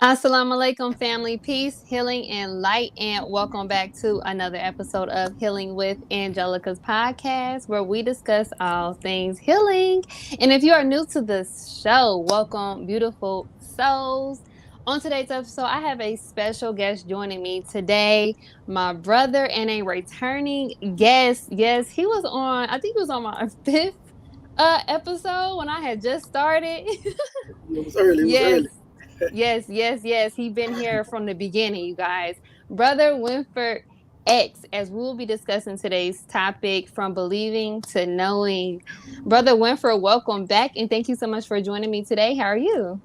Assalamu alaikum, family, peace, healing, and light, and welcome back to another episode of Healing with Angelica's podcast, where we discuss all things healing. And if you are new to this show, welcome, beautiful souls. On today's episode, I have a special guest joining me today, my brother and a returning guest. Yes, he was on, I think he was on my fifth episode when I had just started. It was early. It was Yes. early. Yes. He been here from the beginning, you guys. Brother Winford X, as we'll be discussing today's topic from believing to knowing. Brother Winford, welcome back and thank you so much for joining me today. How are you?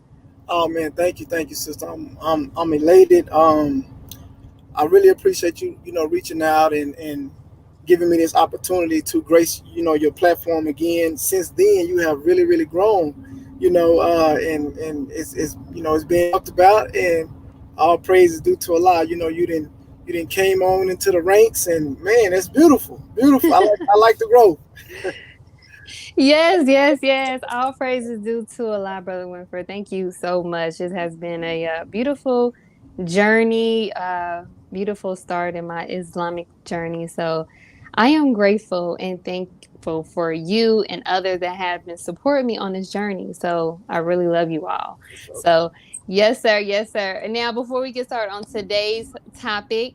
Oh man, thank you, sister. I'm elated. I really appreciate you, reaching out and giving me this opportunity to grace, your platform again. Since then, you have really grown, and it's being talked about, and all praise is due to Allah. You didn't came on into the ranks, and man, that's beautiful, beautiful. I like the growth. Yes. All praises due to Allah, Brother Winford. Thank you so much. It has been a beautiful journey, beautiful start in my Islamic journey. So I am grateful and thankful for you and others that have been supporting me on this journey. So I really love you all. For sure. So, yes, sir. And now, before we get started on today's topic,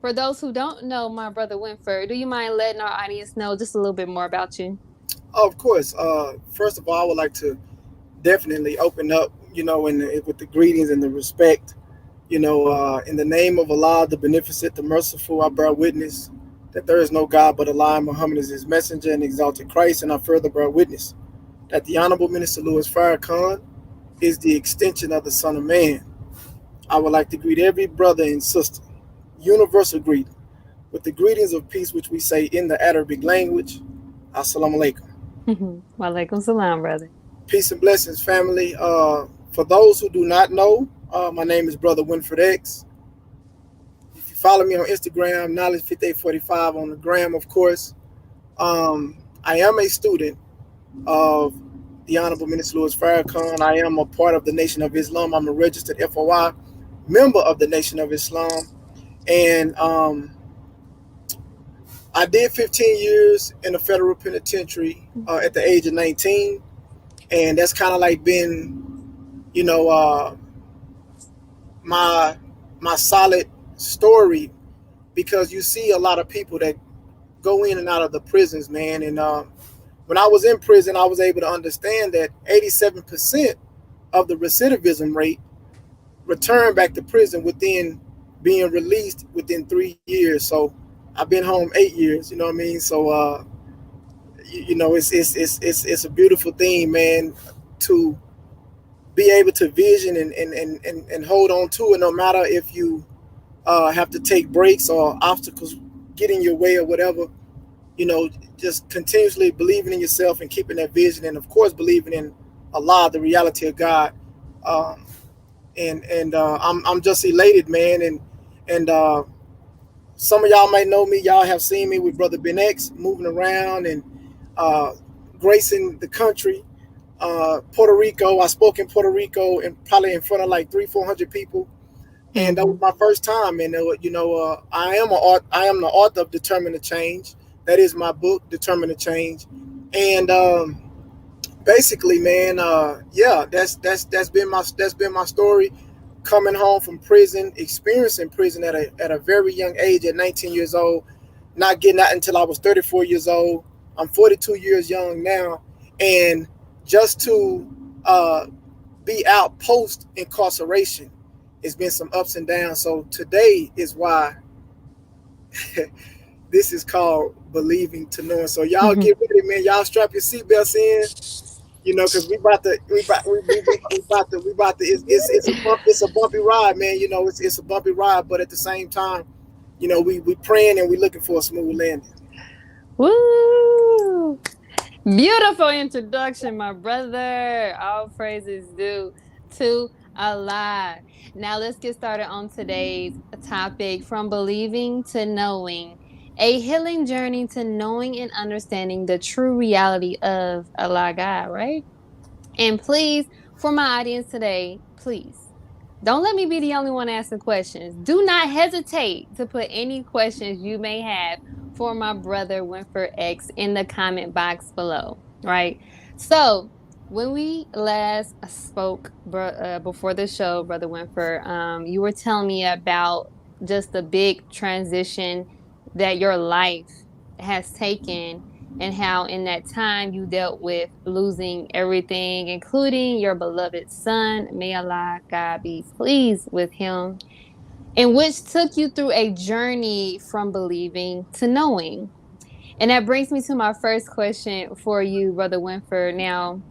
for those who don't know my brother Winford, do you mind letting our audience know just a little bit more about you? Of course. First of all, I would like to definitely open up, with the greetings and the respect. In the name of Allah, the Beneficent, the Merciful, I bear witness that there is no God but Allah, and Muhammad is His messenger and exalted Christ. And I further bear witness that the Honorable Minister Louis Farrakhan is the extension of the Son of Man. I would like to greet every brother and sister, universal greeting, with the greetings of peace which we say in the Arabic language. Assalamu alaikum. Walaikum salam, brother. Peace and blessings, family. For those who do not know, my name is Brother Winford X. If you follow me on Instagram, Knowledge5845 on the gram, of course. I am a student of the Honorable Minister Louis Farrakhan. I am a part of the Nation of Islam. I'm a registered FOI member of the Nation of Islam. And I did 15 years in a federal penitentiary at the age of 19. And that's kind of like been, you know, my my solid story, because you see a lot of people that go in and out of the prisons, man. And when I was in prison, I was able to understand that 87% of the recidivism rate returned back to prison within being released within 3 years. So I've been home 8 years. You know what I mean? So it's a beautiful thing, man, to be able to vision and hold on to it, no matter if you have to take breaks or obstacles get in your way or whatever. You know, just continuously believing in yourself and keeping that vision, and of course believing in Allah, the reality of God. Um, and I'm just elated, man. And some of y'all might know me. Y'all have seen me with Brother Ben X moving around and uh, gracing the country. Puerto Rico. I spoke in Puerto Rico and probably in front of like 300-400 people, and that was Hmm. my first time. And I am the author of Determined to Change. That is my book, Determined to Change. And basically, man, yeah, that's been my story. Coming home from prison, experiencing prison at a very young age, at 19 years old, not getting out until I was 34 years old. I'm 42 years young now, and just to uh, be out post incarceration, it's been some ups and downs. So today is why this is called believing to knowing. So y'all get ready, man. Y'all strap your seatbelts in, because we about to. It's a bumpy ride, man. It's a bumpy ride, but at the same time, we praying and we looking for a smooth landing. Woo! Beautiful introduction, my brother. All praises due to Allah. Now let's get started on today's topic from believing to knowing. A healing journey to knowing and understanding the true reality of Allah God, right? And please, for my audience today, please. Don't let me be the only one asking questions. Do not hesitate to put any questions you may have for my brother Winford X in the comment box below, right? So, when we last spoke before the show, Brother Winford, you were telling me about just the big transition that your life has taken and how in that time you dealt with losing everything, including your beloved son. May Allah God be pleased with him, and which took you through a journey from believing to knowing. And that brings me to my first question for you, Brother Winford. Now,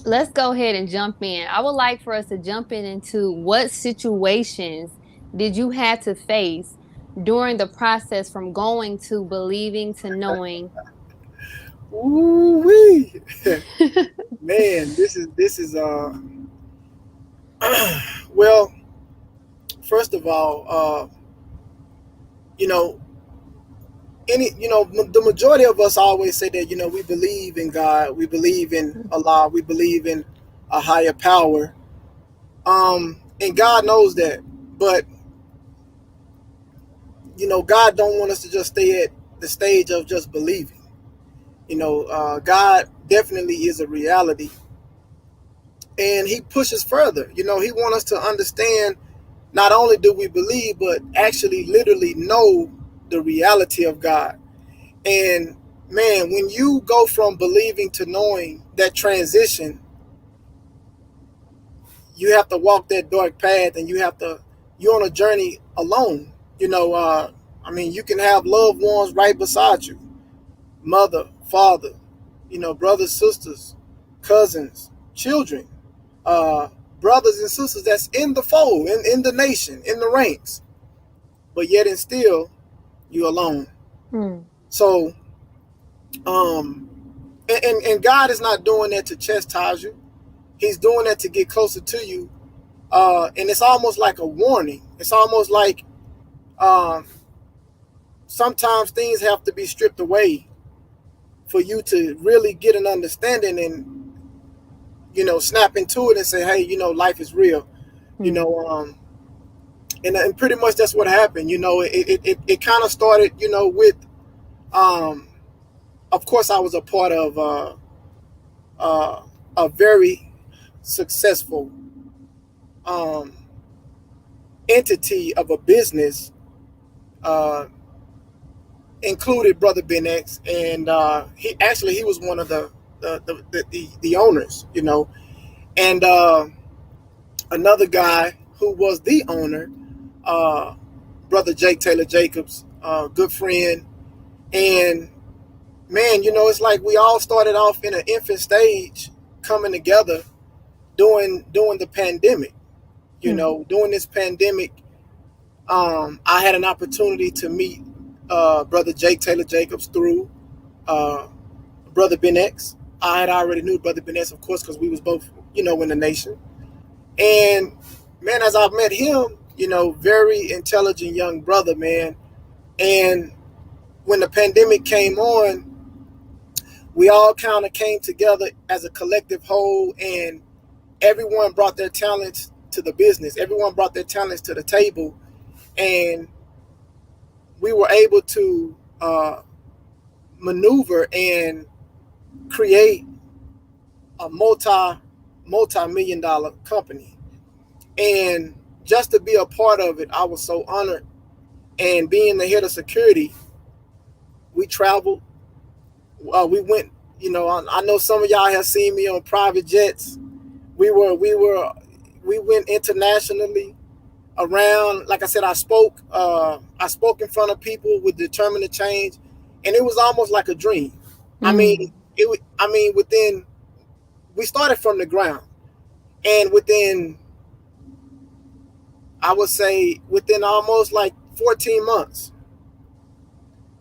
let's go ahead and jump in. I would like for us to jump into what situations did you have to face during the process from going to believing to knowing. Ooh wee, man, this is well, first of all, you know, the majority of us always say that we believe in God, we believe in Allah, we believe in a higher power, and God knows that, but God don't want us to just stay at the stage of just believing. God definitely is a reality, and He pushes further. He wants us to understand. Not only do we believe, but actually, literally know the reality of God. And man, when you go from believing to knowing, that transition, you have to walk that dark path, and you're on a journey alone. You can have loved ones right beside you, mother, father, brothers, sisters, cousins, children, uh, brothers and sisters that's in the fold, in the nation, in the ranks, but yet and still you alone. Hmm. So, um, and God is not doing that to chastise you. He's doing that to get closer to you. And it's almost like a warning. It's almost like um, sometimes things have to be stripped away for you to really get an understanding and, snap into it and say, hey, life is real. You Hmm. know, um, and pretty much that's what happened. It kind of started, with, um, of course, I was a part of uh, a very successful um, entity of a business, uh, included Brother Ben X, and he was one of the owners, and another guy who was the owner, uh, Brother Jake Taylor Jacobs, good friend, and man, it's like we all started off in an infant stage, coming together during the pandemic. Hmm. During this pandemic, I had an opportunity to meet Brother Jake Taylor Jacobs through uh, Brother Ben X. I had already knew Brother Ben X, of course, because we was both, in the nation. And man, as I met him, very intelligent young brother, man. And when the pandemic came on, we all kind of came together as a collective whole, and everyone brought their talents to the business. Everyone brought their talents to the table, and we were able to maneuver and create a multi-million dollar company. And just to be a part of it, I was so honored. And being the head of security, we traveled. We went. I know some of y'all have seen me on private jets. We went internationally around. Like I said, I spoke. I spoke in front of people with determined to change, and it was almost like a dream. I Hmm. mean, it. I mean, within we started from the ground, and within, I would say, within almost like 14 months,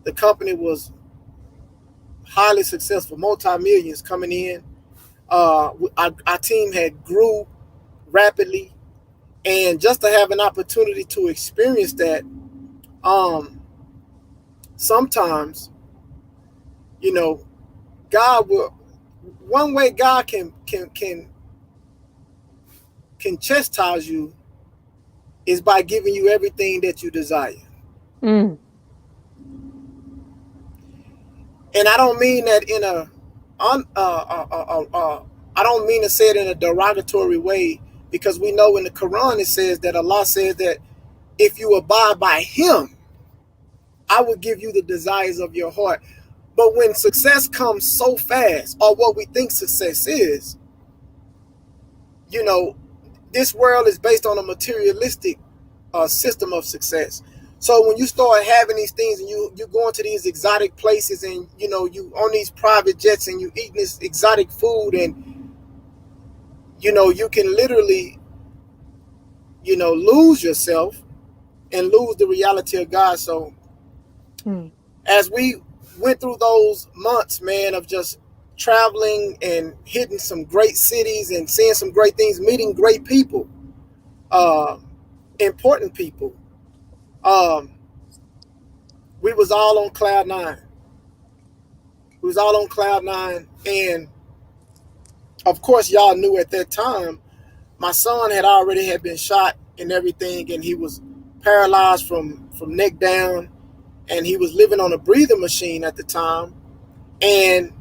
the company was highly successful, multi-millions coming in. Our team had grew rapidly, and just to have an opportunity to experience that, um, sometimes, you know, God will. One way God can chastise you is by giving you everything that you desire. Mm. And I don't mean that in a I don't mean to say it in a derogatory way, because we know in the Quran it says that Allah says that if you abide by Him, I will give you the desires of your heart. But when success comes so fast, or what we think success is, you know, this world is based on a materialistic system of success. So when you start having these things and you going to these exotic places, and you know, you on these private jets and you eating this exotic food, and you know, you can literally, you know, lose yourself and lose the reality of God. So as we went through those months, man, of just traveling and hitting some great cities and seeing some great things, meeting great people, important people, um, we was all on cloud nine. We was all on cloud nine. And of course, y'all knew at that time, my son had been shot and everything, and he was paralyzed from neck down, and he was living on a breathing machine at the time. And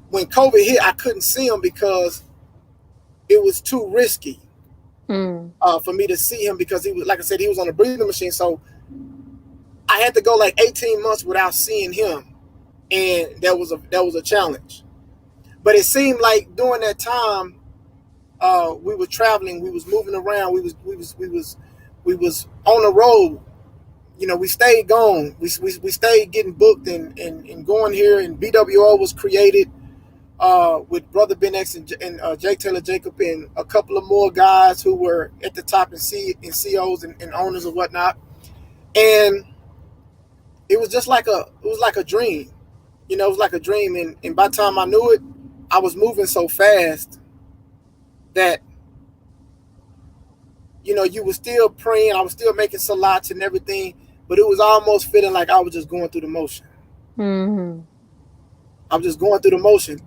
when COVID hit, I couldn't see him because it was too risky for me to see him, because he was, like I said, he was on a breathing machine. So I had to go like 18 months without seeing him, and that was a challenge. But it seemed like during that time, we were traveling, we was moving around, we was on the road. You know, we stayed gone. We stayed getting booked and going here. And BWO was created with Brother Ben X and Jake Taylor Jacob and a couple of more guys who were at the top and CEOs and owners and whatnot. And it was just like a dream. You know, it was like a dream. And by the time I knew it, I was moving so fast that, you know, you were still praying. I was still making salats and everything, but it was almost feeling like I was just going through the motion. Mm-hmm. I was just going through the motion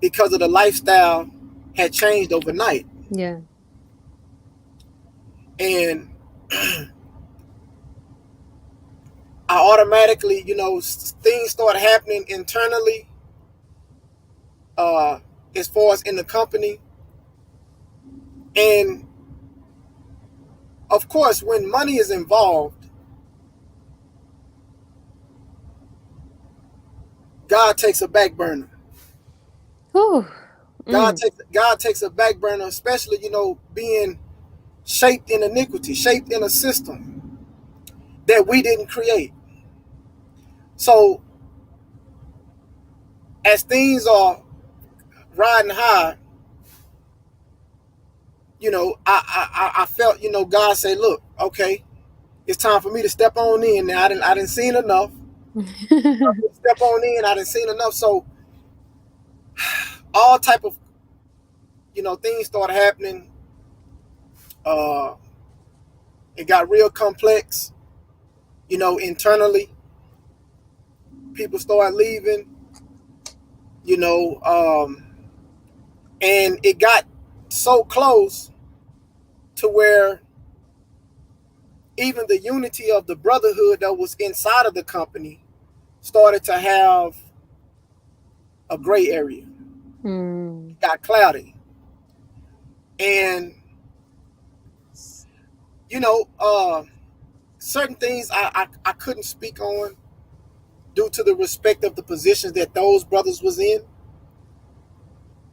because of the lifestyle had changed overnight. Yeah. And I automatically, you know, things started happening internally as far as in the company. And of course, when money is involved, God takes a back burner. Whew. God takes a back burner, especially, you know, being shaped in iniquity, shaped in a system that we didn't create. So as things are riding high, you know, I felt, you know, God say, look, okay, it's time for me to step on in now. I didn't seen enough. Step on in, I didn't seen enough. So all type of, you know, things started happening. It got real complex, you know, internally. People started leaving, you know, and it got so close to where even the unity of the brotherhood that was inside of the company started to have a gray area. It got cloudy. And, you know, certain things I couldn't speak on due to the respect of the positions that those brothers was in.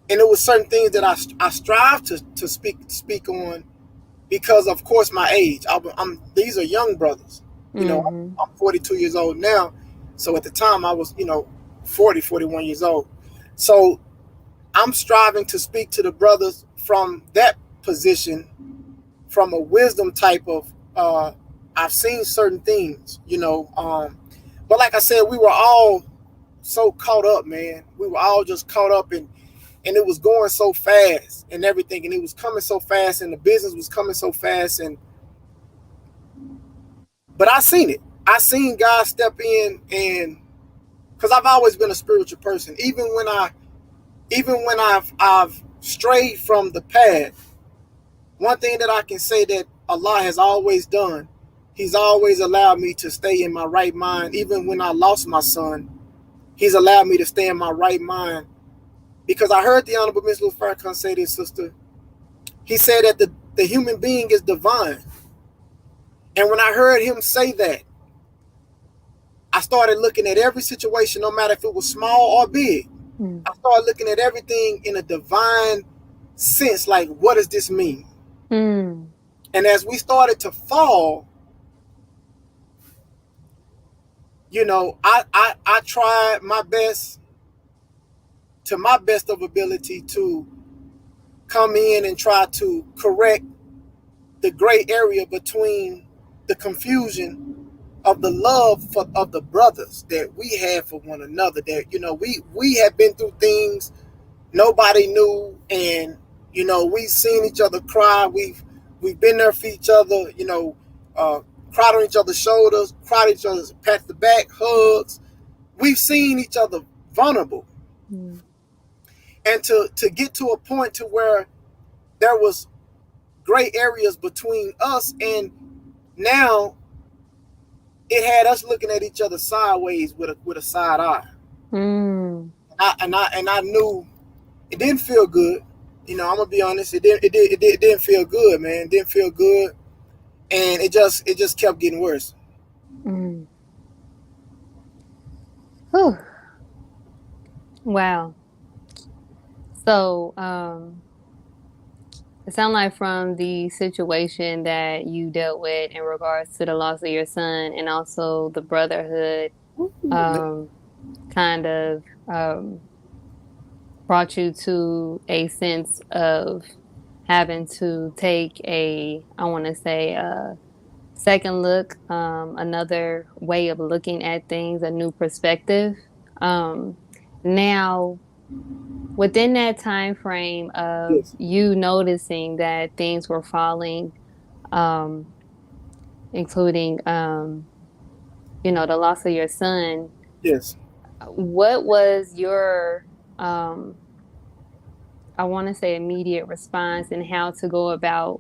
And it was certain things that I strive to speak on because, of course, my age. These are young brothers. You know, I'm 42 years old now. So at the time I was, you know, 41 years old. So I'm striving to speak to the brothers from that position, from a wisdom type of, I've seen certain things, you know. But like I said, we were all so caught up, man. We were all just caught up and it was going so fast and everything, and it was coming so fast, and the business was coming so fast. But I seen it. I seen God step in, and because I've always been a spiritual person, even when I've strayed from the path. one thing that I can say that Allah has always done, He's always allowed me to stay in my right mind. Even when I lost my son, He's allowed me to stay in my right mind. Because I heard the Honorable Mr. Farrakhan say this, sister. He said that the human being is divine. And when I heard him say that, I started looking at every situation, no matter if it was small or big. I started looking at everything in a divine sense, like, what does this mean? And as we started to fall, you know, I tried my best, to my best of ability, to come in and try to correct the gray area between the confusion of the love of the brothers that we have for one another. That, you know, we have been through things nobody knew, and, you know, we've seen each other cry. We've been there for each other, you know, cried on each other's shoulders, cried on each other's, pat the back, hugs. We've seen each other vulnerable. And to get to a point to where there was gray areas between us, and now it had us looking at each other sideways with a side eye. And I knew it didn't feel good. You know, I'm gonna be honest. It didn't feel good, man. It didn't feel good, and it just kept getting worse. Whew. Wow. So, it sounds like from the situation that you dealt with in regards to the loss of your son, and also the brotherhood, kind of brought you to a sense of having to take a, I want to say, a second look, another way of looking at things, a new perspective. Now, within that time frame of you noticing that things were falling, including, you know, the loss of your son. Yes. What was your, I want to say, immediate response, and how to go about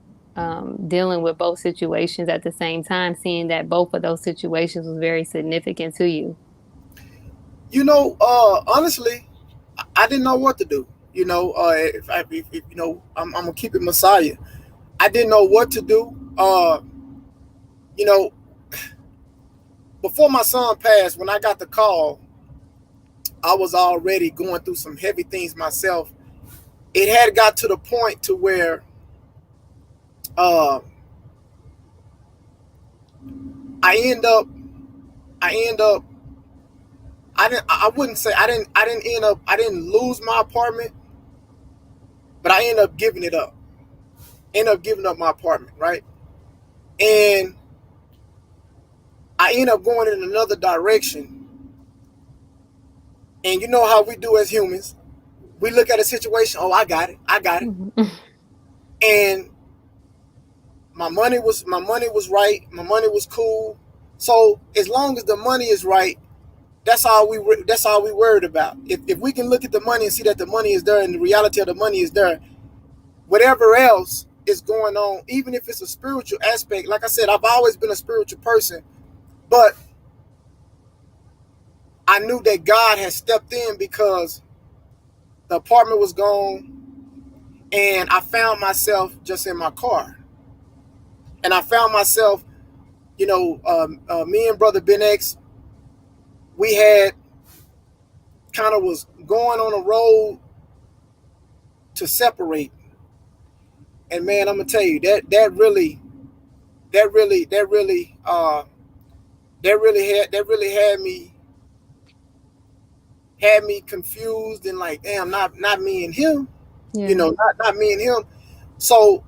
dealing with both situations at the same time, seeing that both of those situations was very significant to you? You know, honestly, I didn't know what to do. You know, if you know, I'm gonna keep it Messiah. I didn't know what to do. You know, before my son passed, when I got the call, I was already going through some heavy things myself. It had got to the point to where I end up I wouldn't say I didn't lose my apartment, but I ended up giving it up. Ended up giving up my apartment, right? And I ended up going in another direction. And you know how we do as humans. We look at a situation, oh, I got it. And my money was right. My money was cool. So as long as the money is right, that's all we worried about. If we can look at the money and see that the money is there and the reality of the money is there, whatever else is going on, even if it's a spiritual aspect, like I said, I've always been a spiritual person, but I knew that God had stepped in because the apartment was gone, and I found myself just in my car. And I found myself, you know, me and Brother Ben X, we had kind of was going on a road to separate. And man, I'm gonna tell you that really had me confused and like, damn, not me and him. Yeah. You know, not me and him. So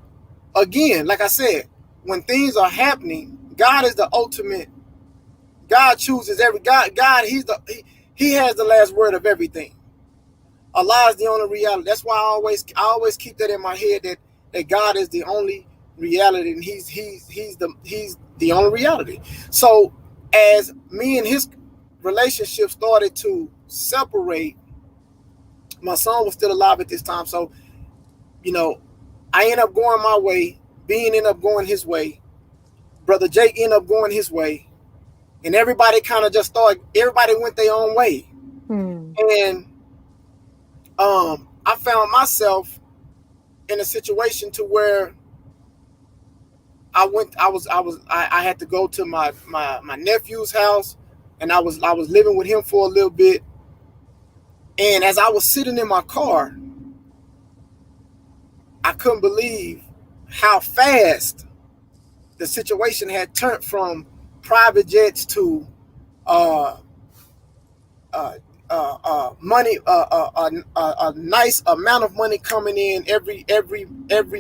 again, like I said, when things are happening, God is the ultimate. God chooses God, he has the last word of everything. Allah is the only reality. That's why I always keep that in my head, that God is the only reality, and he's the only reality. So as me and his relationship started to separate, my son was still alive at this time. So, you know, I ended up going my way. Bean ended up going his way. Brother Jake ended up going his way. And everybody kind of just started, everybody went their own way. And I found myself in a situation to where I had to go to my nephew's house, and I was living with him for a little bit. And as I was sitting in my car, I couldn't believe how fast the situation had turned from private jets to money, a nice amount of money coming in every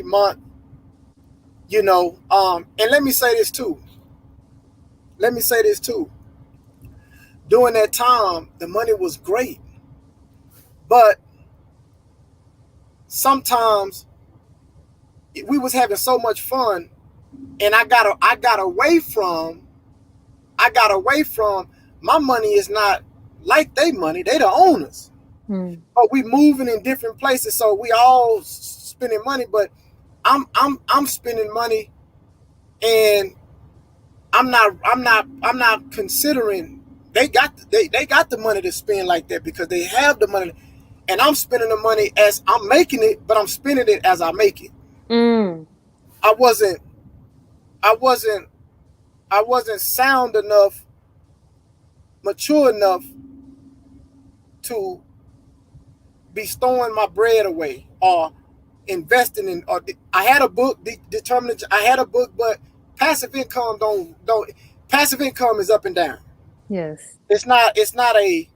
month. And let me say this too. During that time, the money was great, but sometimes we was having so much fun, and I got away from my money is not like they money. They the owners. But we moving in different places, so we all spending money. But I'm spending money, and I'm not considering they got the money to spend like that because they have the money, and I'm spending the money as I'm making it, but I'm spending it as I make it. I wasn't sound enough, mature enough to be storing my bread away or investing in. Or I had a book determined. I had a book, but passive income don't. Passive income is up and down. Yes. It's not a.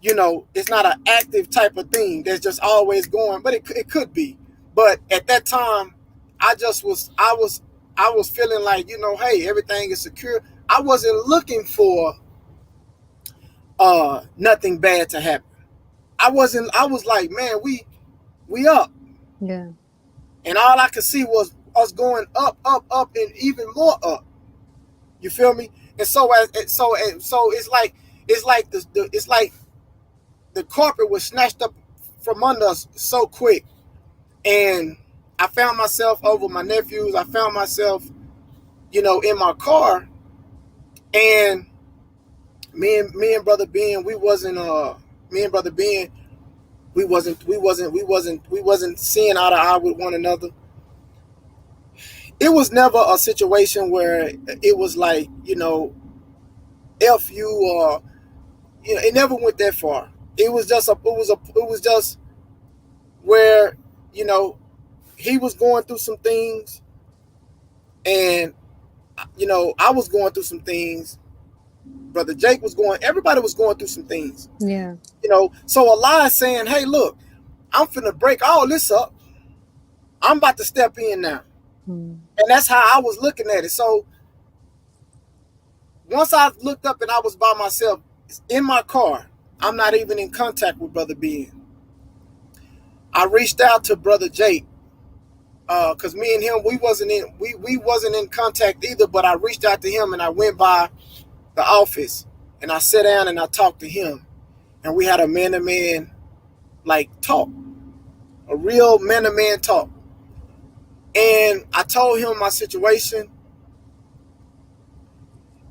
It's not an active type of thing that's just always going, but it could be. But at that time, I was feeling like, hey, everything is secure. I wasn't looking for nothing bad to happen. I was like, man, we up. Yeah. And all I could see was us going up, and even more up. You feel me? And so it's like the carpet was snatched up from under us so quick. And I found myself over my nephews. I found myself, in my car, and me and brother Ben, we wasn't seeing eye to eye with one another. It was never a situation where it was like, F you, or it never went that far. It was just where, he was going through some things, and I was going through some things. Brother Jake everybody was going through some things. Yeah. So Allah is saying, hey, look, I'm finna break all this up. I'm about to step in now. And that's how I was looking at it. So once I looked up and I was by myself in my car, I'm not even in contact with Brother Ben. I reached out to Brother Jake, because me and him, we wasn't in contact either, but I reached out to him, and I went by the office, and I sat down and I talked to him, and we had a man-to-man talk, a real man-to-man talk. And I told him my situation,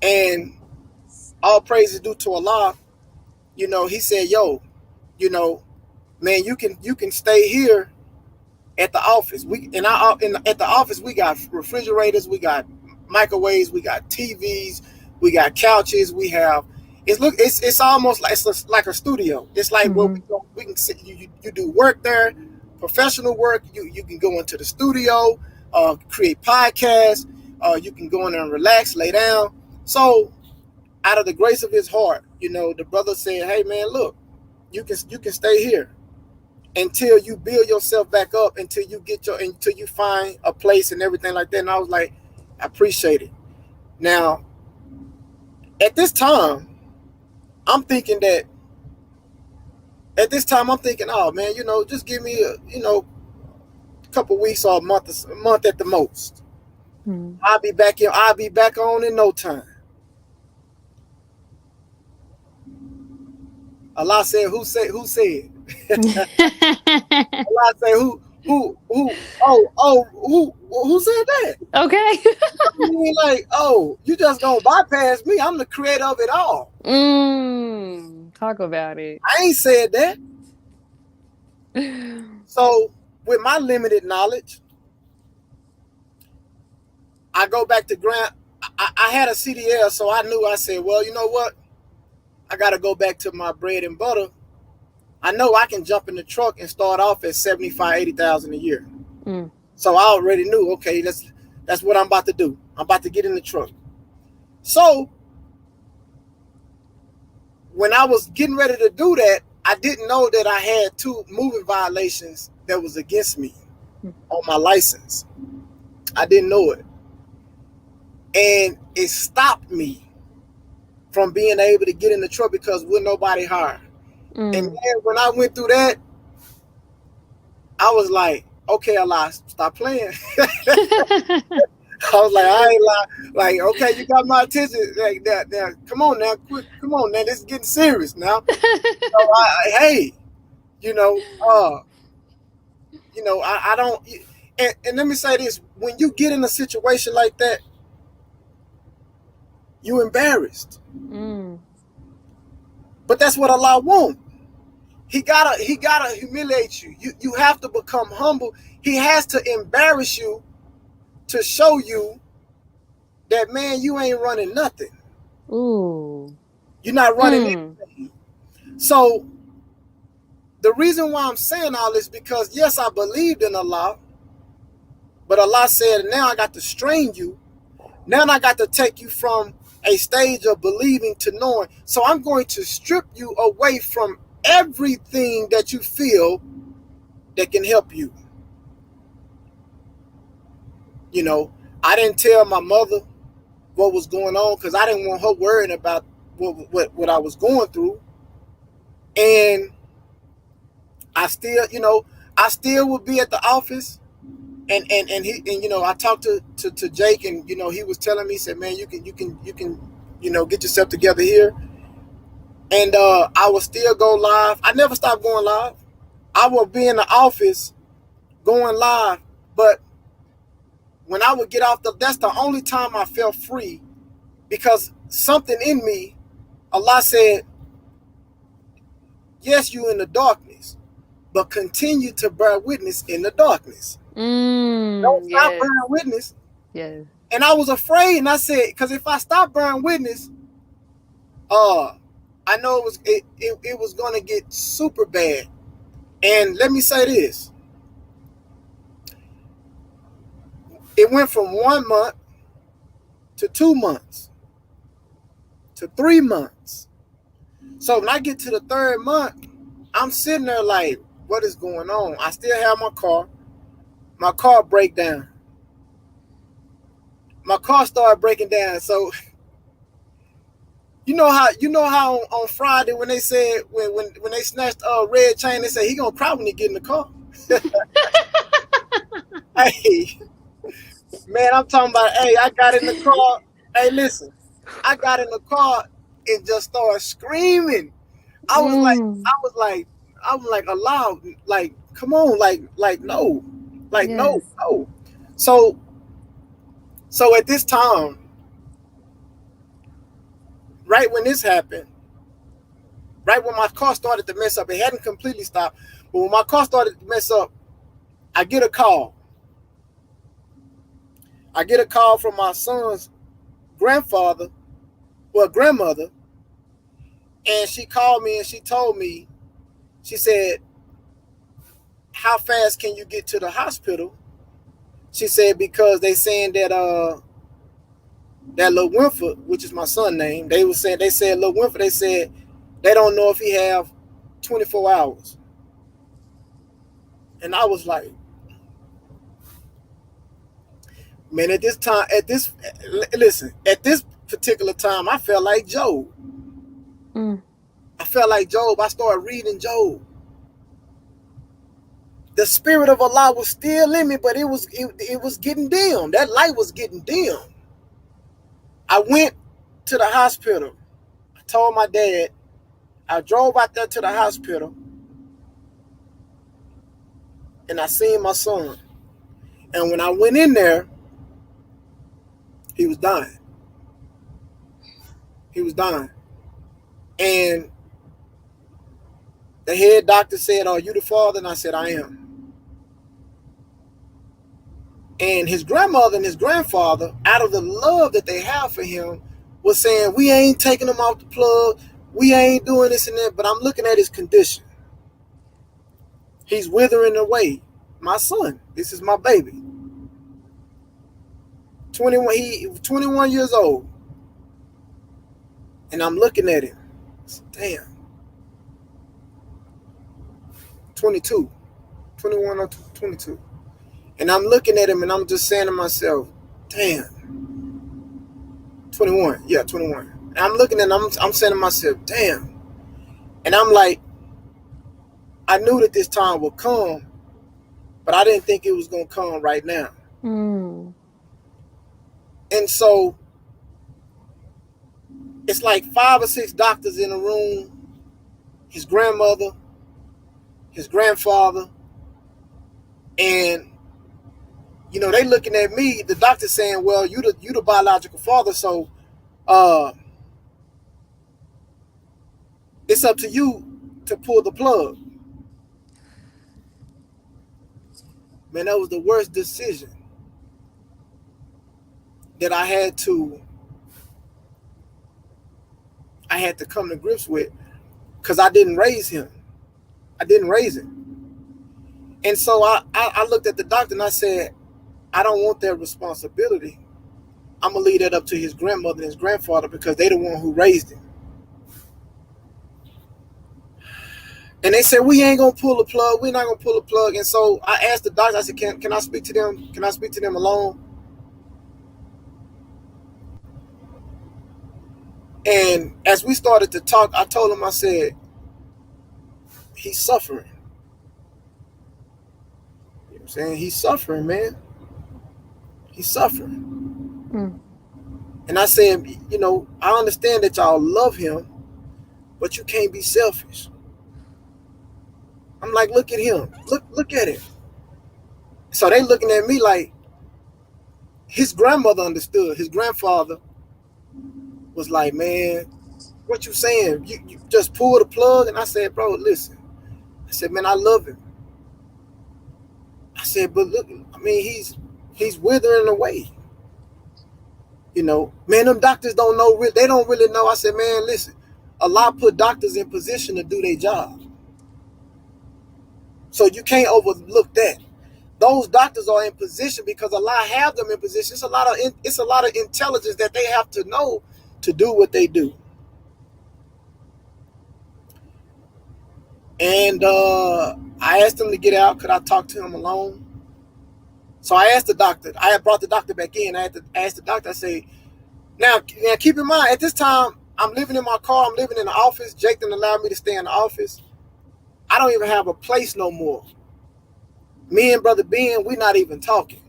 and all praise is due to Allah. He said, yo, man, you can stay here at the office. At the office, we got refrigerators, we got microwaves, we got TVs, we got couches, we have. It's almost like a studio. It's like where we can sit. You do work there, professional work. You can go into the studio, create podcasts. You can go in there and relax, lay down. So, out of the grace of his heart, the brother said, "Hey, man, look, you can stay here until you build yourself back up, until you find a place and everything like that." And I was like, I appreciate it. Now, at this time, I'm thinking, oh man, just give me a couple weeks or a month at the most. I'll be back on in no time. Allah said, who said? Allah said, Who said that? Okay. I mean, like, you just gonna bypass me? I'm the creator of it all. Talk about it. I ain't said that. So, with my limited knowledge, I go back to Grant. I had a CDL, so I knew. I said, well, you know what? I got to go back to my bread and butter. I know I can jump in the truck and start off at 75, 80,000 a year. So I already knew, okay, that's what I'm about to do. I'm about to get in the truck. So when I was getting ready to do that, I didn't know that I had 2 moving violations that was against me on my license. I didn't know it. And it stopped me from being able to get in the truck because with nobody hired. And man, when I went through that, I was like, okay, Allah, stop playing. I was like, I ain't lying. Like, okay, you got my attention. Like that. Now, come on now, quick. Come on now, this is getting serious now. So hey, you know, I don't. And let me say this: when you get in a situation like that, you embarrassed. But that's what Allah wants. He gotta humiliate you. You have to become humble. He has to embarrass you to show you that, man, you ain't running nothing. Ooh. You're not running anything. So the reason why I'm saying all this, because yes, I believed in Allah, but Allah said, now I got to strain you. Now I got to take you from a stage of believing to knowing. So I'm going to strip you away from everything that you feel that can help you. You know, I didn't tell my mother what was going on because I didn't want her worrying about what I was going through. And I still would be at the office, and I talked to Jake, and he was telling me, he said, man, you can get yourself together here. And I would still go live. I never stopped going live. I would be in the office going live, but when I would get off, that's the only time I felt free, because something in me, Allah said, yes, you in the darkness, but continue to bear witness in the darkness. Don't stop bearing witness. Yes. And I was afraid, and I said, because if I stop bearing witness, I know it was going to get super bad. And let me say this. It went from 1 month to 2 months to 3 months. So when I get to the 3rd month, I'm sitting there like, what is going on? I still have my car. My car break down. My car started breaking down. So you know how on Friday when they said when they snatched Red Chain, they said he gonna cry when he get in the car. Hey, man, I'm talking about. Hey, I got in the car. Hey, listen, I got in the car and just started screaming. I was like, Allah, like, come on, like no, like no. So at this time, right when this happened, right when my car started to mess up, it hadn't completely stopped, but when my car started to mess up, I get a call. I get a call from my son's grandmother, and she called me and she told me, she said, how fast can you get to the hospital? She said, because they saying that Lil Winford, which is my son's name, they said Lil Winford, they said they don't know if he have 24 hours. And I was like, man, at this particular time, I felt like Job. I felt like Job. I started reading Job. The spirit of Allah was still in me, but it was getting dim. That light was getting dim. I went to the hospital. I told my dad. I drove out there to the hospital. and I seen my son. And when I went in there, he was dying. He was dying. And the head doctor said, "Are you the father?" And I said, "I am." And his grandmother and his grandfather, out of the love that they have for him, was saying, "We ain't taking him off the plug. We ain't doing this and that." But I'm looking at his condition. He's withering away. My son, this is my baby. 21 years old. And I'm looking at him. Damn. 22. 21 or 22. And I'm looking at him and I'm just saying to myself, damn. 21. Yeah, 21. And I'm looking at him, I'm saying to myself, damn. And I'm like, I knew that this time would come, but I didn't think it was going to come right now. Mm. And so it's like 5 or 6 doctors in a room, his grandmother, his grandfather, and you know, they looking at me, the doctor saying, "Well, you the biological father, so it's up to you to pull the plug." Man, that was the worst decision that I had to come to grips with, because I didn't raise him. I didn't raise him. And so I looked at the doctor and I said, I don't want that responsibility. I'm going to leave that up to his grandmother and his grandfather, because they the one who raised him. And they said, we ain't going to pull the plug. We're not going to pull the plug. And so I asked the doctor, I said, can I speak to them? Can I speak to them alone? And as we started to talk, I told him, I said, he's suffering. You know what I'm saying? He's suffering, man. He's suffering. Mm. And I said, you know, I understand that y'all love him, but you can't be selfish. I'm like, look at him. Look at him. So they looking at me like, his grandmother understood. His grandfather was like, man, what you saying? You just pull the plug? And I said, bro, listen. I said, man, I love him. I said, but look, I mean, he's withering away. You know, man, them doctors don't know. They don't really know. I said, man, listen, Allah put doctors in position to do their job. So you can't overlook that. Those doctors are in position because Allah have them in position. It's a lot of intelligence that they have to know to do what they do. And I asked him to get out. Could I talk to him alone? So I asked the doctor. I had brought the doctor back in. I had to ask the doctor. I say, now keep in mind, at this time, I'm living in my car. I'm living in the office. Jake didn't allow me to stay in the office. I don't even have a place no more. Me and Brother Ben, we're not even talking.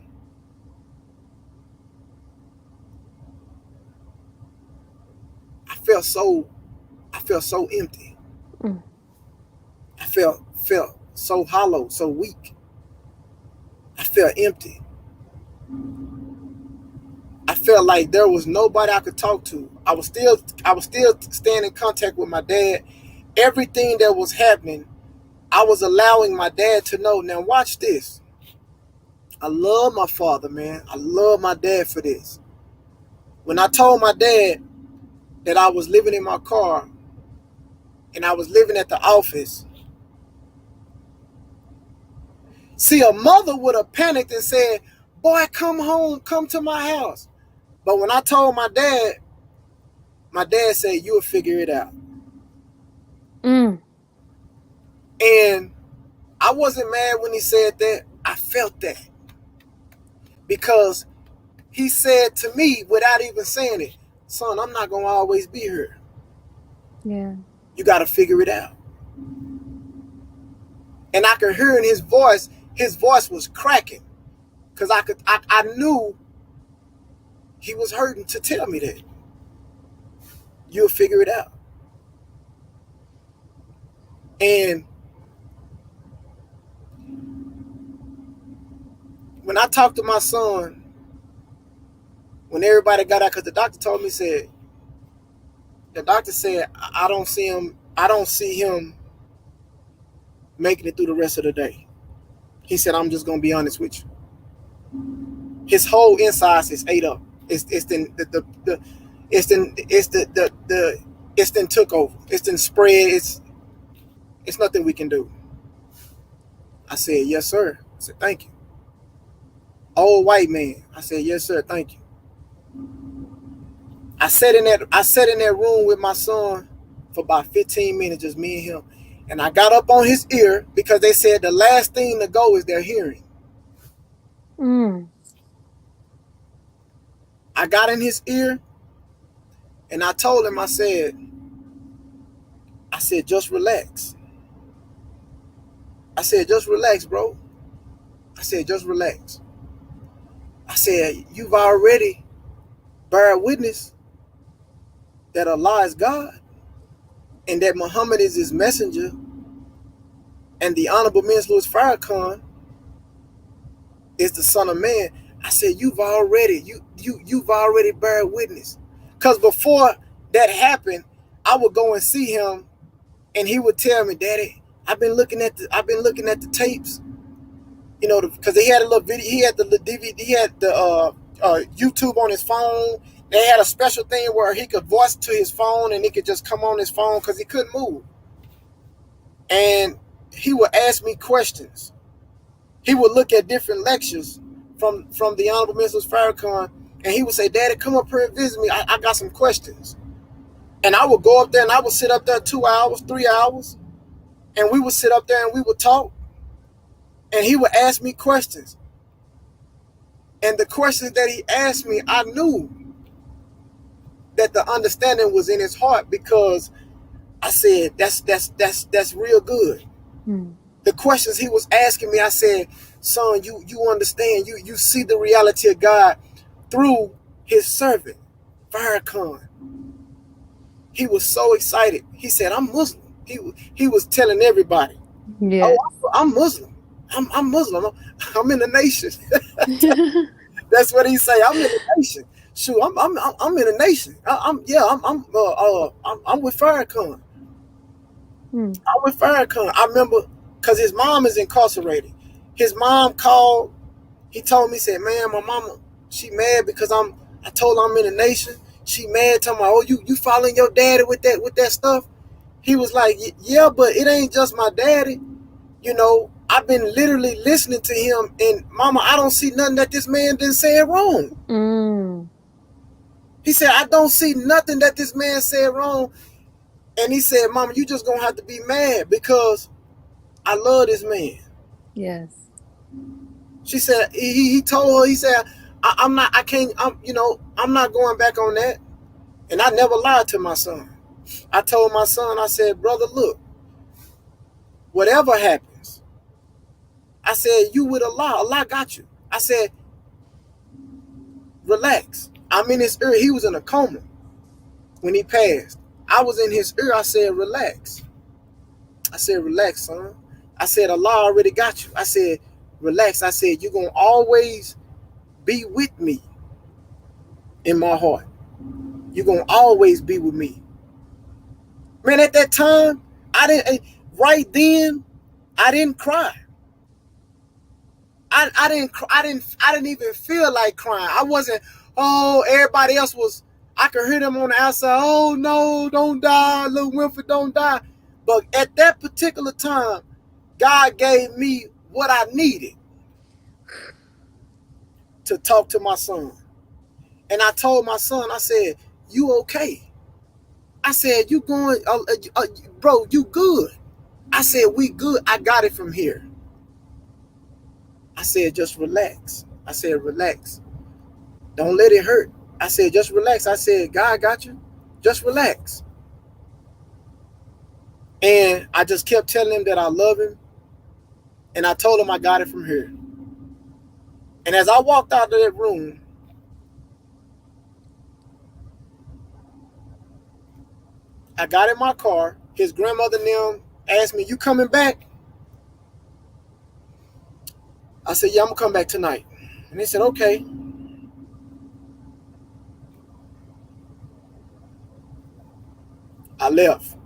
I felt so empty. Mm. I felt so hollow, so weak. I felt empty. I felt like there was nobody I could talk to. I was still staying in contact with my dad. Everything that was happening, I was allowing my dad to know. Now watch this. I love my father, man. I love my dad for this. When I told my dad that I was living in my car and I was living at the office, see, a mother would have panicked and said, boy, come home, come to my house. But when I told my dad said, you'll figure it out. Mm. And I wasn't mad when he said that. I felt that. Because he said to me, without even saying it, son, I'm not going to always be here. Yeah. You got to figure it out. And I could hear in his voice was cracking. Because I knew he was hurting to tell me that. You'll figure it out. And when I talked to my son, when everybody got out, because the doctor told me, the doctor said, I don't see him making it through the rest of the day. He said, I'm just gonna be honest with you. His whole insides is ate up. It's then took over. It's then spread. It's nothing we can do. I said, yes, sir. I said, thank you. Old white man. I said, yes, sir, thank you. I sat in that room with my son for about 15 minutes, just me and him. And I got up on his ear because they said the last thing to go is their hearing. I got in his ear and I told him, I said, just relax. I said, just relax, bro. I said, just relax. I said, you've already bear witness that Allah is God and that Muhammad is his messenger, and the Honorable Minister Farrakhan is the Son of Man. I said, you've already bear witness. Because before that happened, I would go and see him and he would tell me, Daddy, I've been looking at the tapes, you know, because he had a little video, he had the DVD, he had the YouTube on his phone. They had a special thing where he could voice to his phone and he could just come on his phone because he couldn't move. And he would ask me questions. He would look at different lectures from the Honorable Minister Farrakhan, and he would say, Daddy, come up here and visit me. I got some questions. And I would go up there and I would sit up there 2 hours, 3 hours, and we would sit up there and we would talk. And he would ask me questions. And the questions that he asked me, I knew that the understanding was in his heart, because I said, that's real good. The questions he was asking me, I said, son, you understand, you see the reality of God through his servant, Farrakhan. He was so excited. He said, I'm Muslim. He was telling everybody, yeah, oh, I'm Muslim. I'm Muslim. I'm in the nation. That's what he say. I'm in the nation. Shoot, I'm in the nation. I'm with Farrakhan. I'm with Farrakhan. I remember, because his mom is incarcerated. His mom called. He told me, said, man, my mama, she mad because I told her I'm in the nation. She mad, talking about, oh, you following your daddy with that stuff? He was like, yeah, but it ain't just my daddy. You know, I've been literally listening to him, and mama, I don't see nothing that this man didn't say wrong. He said, I don't see nothing that this man said wrong. And he said, mama, you just gonna have to be mad because I love this man. Yes. She said, he told her, he said, I'm not going back on that. And I never lied to my son. I told my son, I said, brother, look, whatever happens, I said, you with Allah got you. I said, relax. I'm in his ear. He was in a coma when he passed. I was in his ear. I said, relax. I said, relax, son. I said, Allah already got you. I said, relax. I said, you're going to always be with me in my heart. You're going to always be with me. Man, at that time, I didn't cry. I didn't even feel like crying. I wasn't, oh, everybody else was, I could hear them on the outside, oh no, don't die, little Winford, don't die. But at that particular time, God gave me what I needed to talk to my son. And I told my son, I said, you okay? I said, you going, bro, you good. I said, we good. I got it from here. I said, just relax. I said, relax. Don't let it hurt. I said, just relax. I said, God got you. Just relax. And I just kept telling him that I love him. And I told him I got it from here. And as I walked out of that room, I got in my car. His grandmother and them asked me, you coming back? I said, yeah, I'm going to come back tonight. And they said, okay. I left.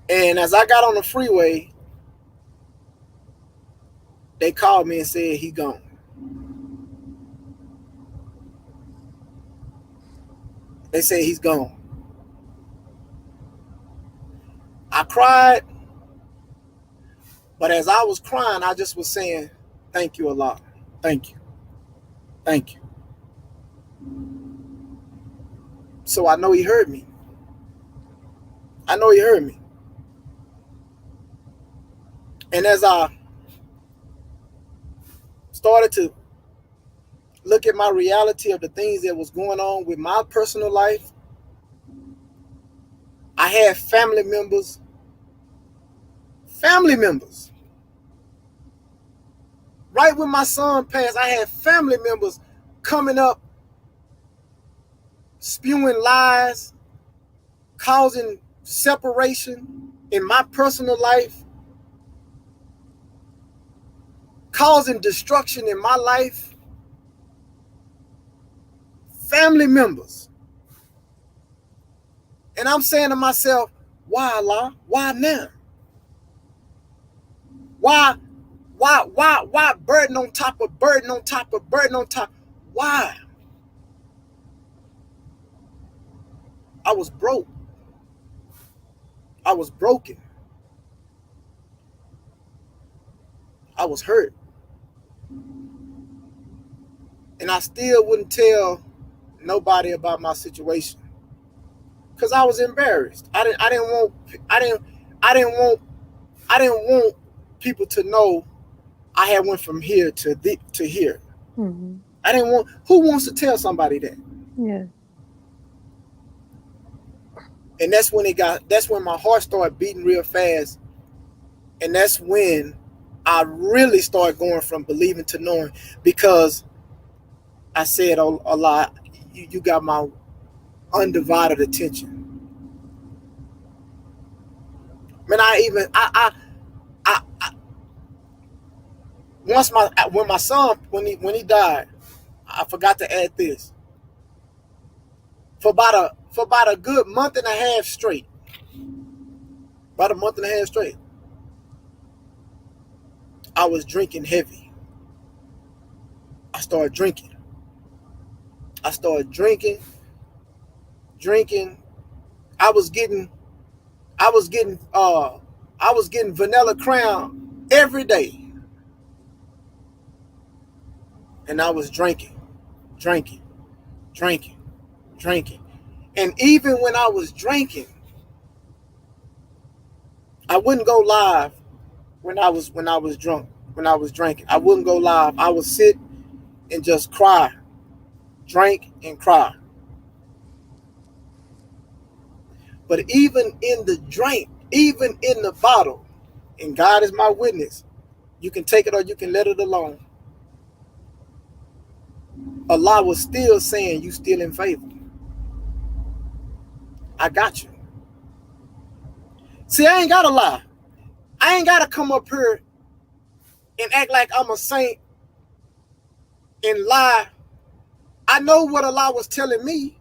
And as I got on the freeway, they called me and said he gone. They said he's gone. I cried, but as I was crying, I just was saying, thank you a lot. Thank you. Thank you. So I know he heard me. I know he heard me. And as I started to look at my reality of the things that was going on with my personal life, I had family members, right when my son passed, I had family members coming up, spewing lies, causing separation in my personal life, causing destruction in my life. Family members. And I'm saying to myself, why, Allah? Why now? Why burden on top of burden on top of burden on top? Why? I was broke. I was broken. I was hurt. And I still wouldn't tell nobody about my situation. Because I was embarrassed. I didn't want people to know I had went from here to here. Mm-hmm. I didn't want. Who wants to tell somebody that? Yeah. And that's when my heart started beating real fast. And that's when I really started going from believing to knowing, because I said a lot. You got my undivided attention. Man, I once when my son when he died, I forgot to add this. For about a good month and a half straight. About a month and a half straight. I was drinking heavy. I started drinking. I was getting vanilla crown every day. And I was drinking. And even when I was drinking, I wouldn't go live when I was drunk, when I was drinking. I wouldn't go live. I would sit and just cry. Drink and cry. But even in the drink, even in the bottle, and God is my witness, you can take it or you can let it alone. Allah was still saying, you still in favor. I got you. See, I ain't got to lie. I ain't got to come up here and act like I'm a saint and lie. I know what Allah was telling me.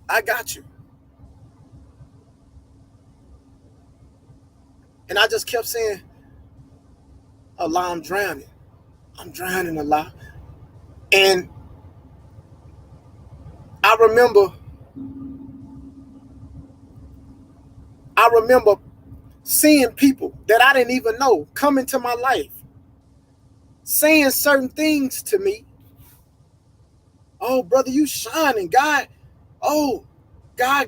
I got you. And I just kept saying, Allah, I'm drowning. I'm drowning, Allah. And I remember seeing people that I didn't even know come into my life, saying certain things to me. Oh, brother, you shining. God, oh, God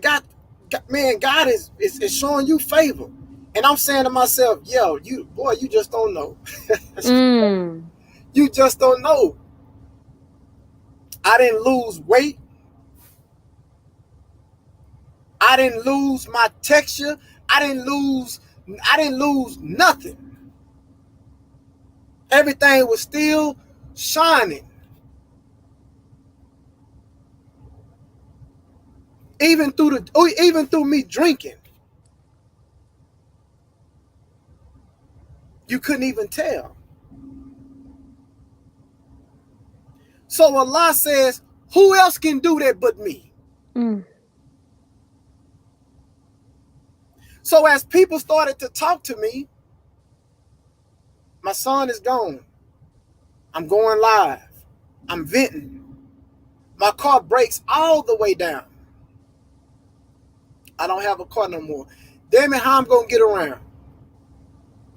is showing you favor. And I'm saying to myself, yo, you just don't know. You just don't know. I didn't lose weight. I didn't lose my texture. I didn't lose nothing. Everything was still shining. Even through me drinking. You couldn't even tell. So Allah says, who else can do that but me? So as people started to talk to me, my son is gone. I'm going live. I'm venting. My car breaks all the way down. I don't have a car no more. Damn it, how I'm going to get around?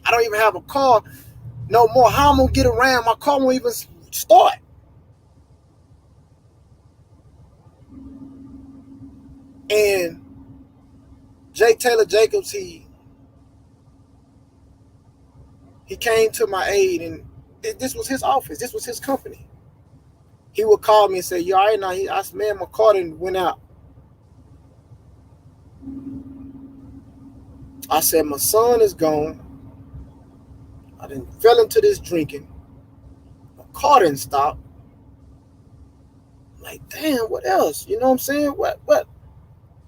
I don't even have a car no more. How I'm going to get around? My car won't even start. And J. Taylor Jacobs, he came to my aid, and this was his office. This was his company. He would call me and say, you all right now? I said, man, my car didn't went out. I said, my son is gone. I done fell into this drinking. My car didn't stop. I'm like, damn, what else? You know what I'm saying? What?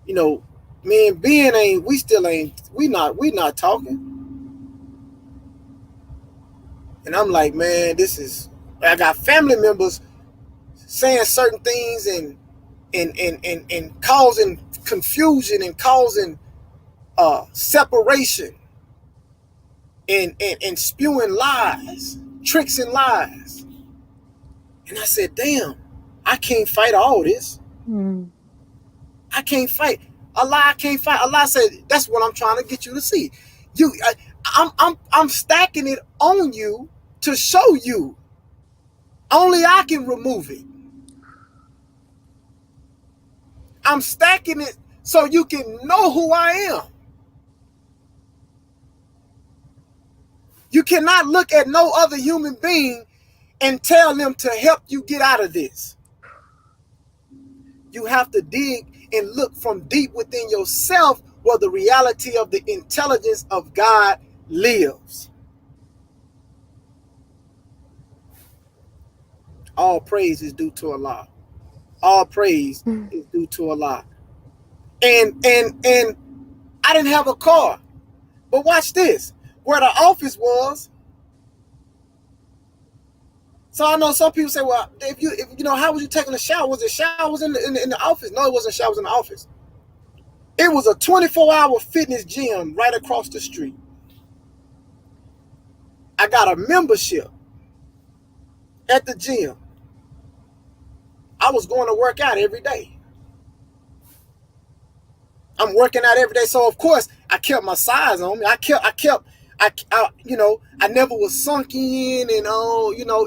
You know, me and Ben we not talking. And I'm like, man, I got family members saying certain things and causing confusion and causing separation and spewing lies, tricks and lies. And I said, damn, I can't fight all this. I can't fight. Allah, I can't fight. Allah said, that's what I'm trying to get you to see. I'm stacking it on you to show you. Only I can remove it. I'm stacking it so you can know who I am. You cannot look at no other human being and tell them to help you get out of this. You have to dig and look from deep within yourself where the reality of the intelligence of God lives. All praise is due to Allah. All praise is due to Allah. And I didn't have a car. But watch this. Where the office was. So I know some people say, well, if you know, how was you taking a shower? Was the showers in the office? No, it wasn't showers in the office. It was a 24-hour fitness gym right across the street. I got a membership at the gym. I was going to work out every day. I'm working out every day. So of course I kept my size on me. I never was sunk in and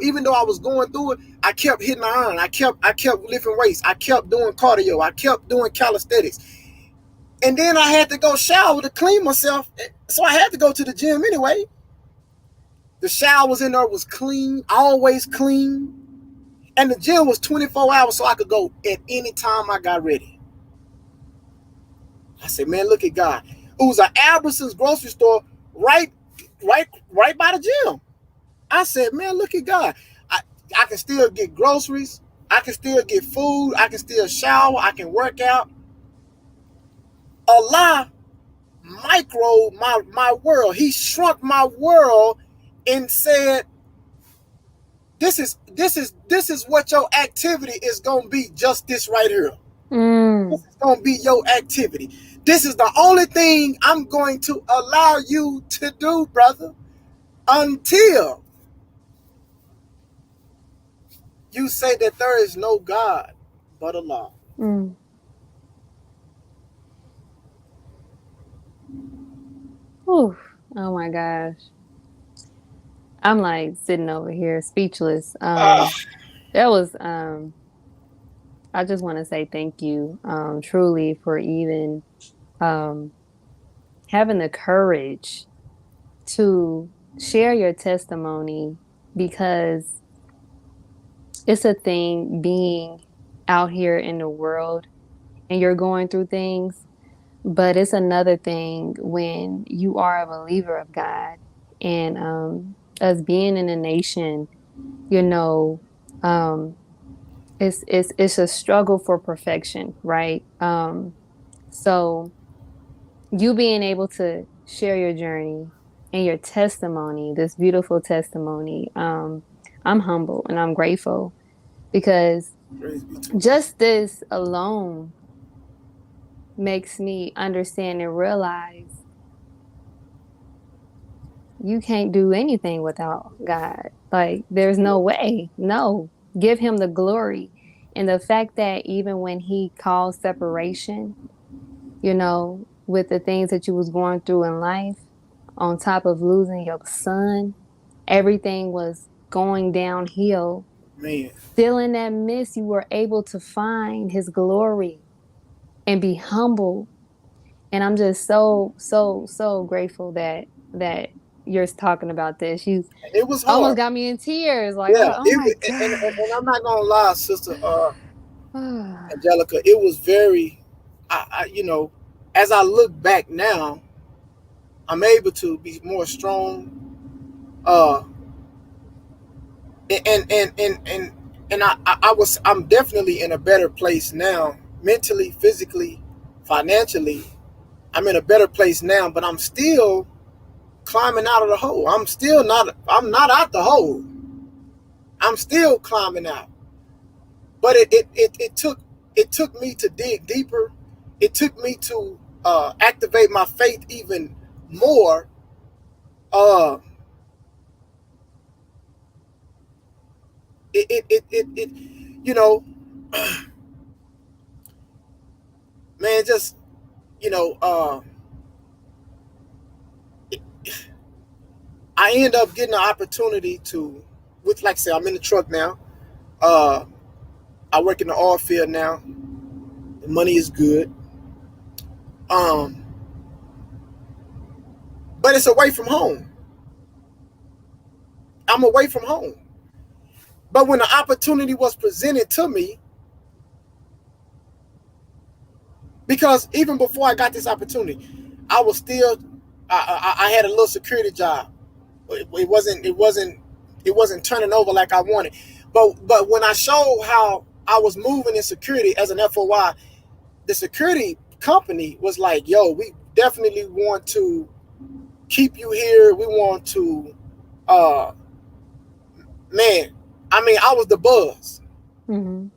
even though I was going through it, I kept hitting the iron. I kept lifting weights. I kept doing cardio. I kept doing calisthenics. And then I had to go shower to clean myself. So I had to go to the gym anyway. The showers in there was clean, always clean. And the gym was 24 hours so I could go at any time I got ready. I said, man, look at God. It was an Albertsons grocery store right by the gym. I said, man, look at God. I can still get groceries. I can still get food. I can still shower. I can work out. Allah micro my world. He shrunk my world and said, this is what your activity is going to be, just this right here. This is going to be your activity. This is the only thing I'm going to allow you to do, brother, until you say that there is no God but Allah. Oh my gosh. I'm like sitting over here speechless. That was I just want to say thank you, truly, for even having the courage to share your testimony, because it's a thing being out here in the world and you're going through things, but it's another thing when you are a believer of God. And us being in a nation, it's a struggle for perfection, right? So you being able to share your journey, and your testimony, this beautiful testimony. I'm humble and I'm grateful because just this alone makes me understand and realize you can't do anything without God. Like, there's no way. No, give him the glory. And the fact that even when he calls separation, you know, with the things that you was going through in life, on top of losing your son, everything was going downhill. Man. Still in that midst, you were able to find his glory and be humble. And I'm just so grateful that you're talking about this. You It was almost hard. got me in tears. Like, Yeah. oh my And gosh. I'm not gonna lie, sister Angelica, it was very as I look back now, I'm able to be more strong. Uh and I'm definitely in a better place now, mentally, physically, financially. I'm in a better place now, but I'm still climbing out of the hole. I'm not out the hole. I'm still climbing out. But it took me to dig deeper. It took me to activate my faith even more. Uh, it you know, man, just you know, I end up getting an opportunity to, with like I said, I'm in the truck now. Uh, I work in the oil field now. The money is good. Um, but it's away from home. I'm away from home. But when the opportunity was presented to me, because even before I got this opportunity, I was still, I had a little security job. It wasn't turning over like I wanted. But when I showed how I was moving in security as an FOI, the security company was like, "Yo, we definitely want to keep you here. We want to, uh, man. I mean, I was the buzz. Mm-hmm.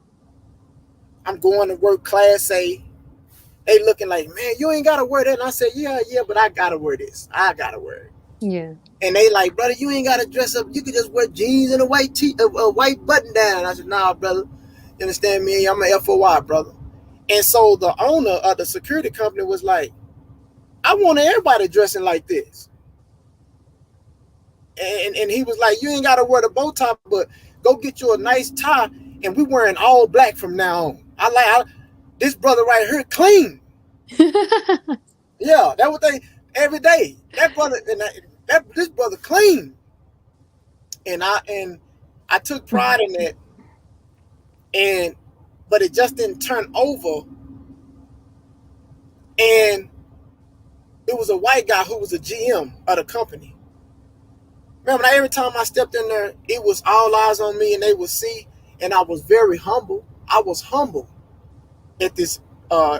I'm going to work Class A. They looking like, man, you ain't gotta wear that. And I said, yeah, but I gotta wear this. I gotta wear it. Yeah. And they like, brother, you ain't gotta dress up. You could just wear jeans and a white button down. I said, nah, brother. You understand me? I'm an FOI, brother. And so the owner of the security company was like, I want everybody dressing like this. And he was like, you ain't gotta wear the bow tie, but go get you a nice tie. And we wearing all black from now on. This brother right here clean. Yeah, that what they every day. That brother this brother clean, and I took pride in that. And but it just didn't turn over. And it was a white guy who was a GM of the company. Remember, every time I stepped in there, it was all eyes on me, and they would see. And I was very humble. I was humble at this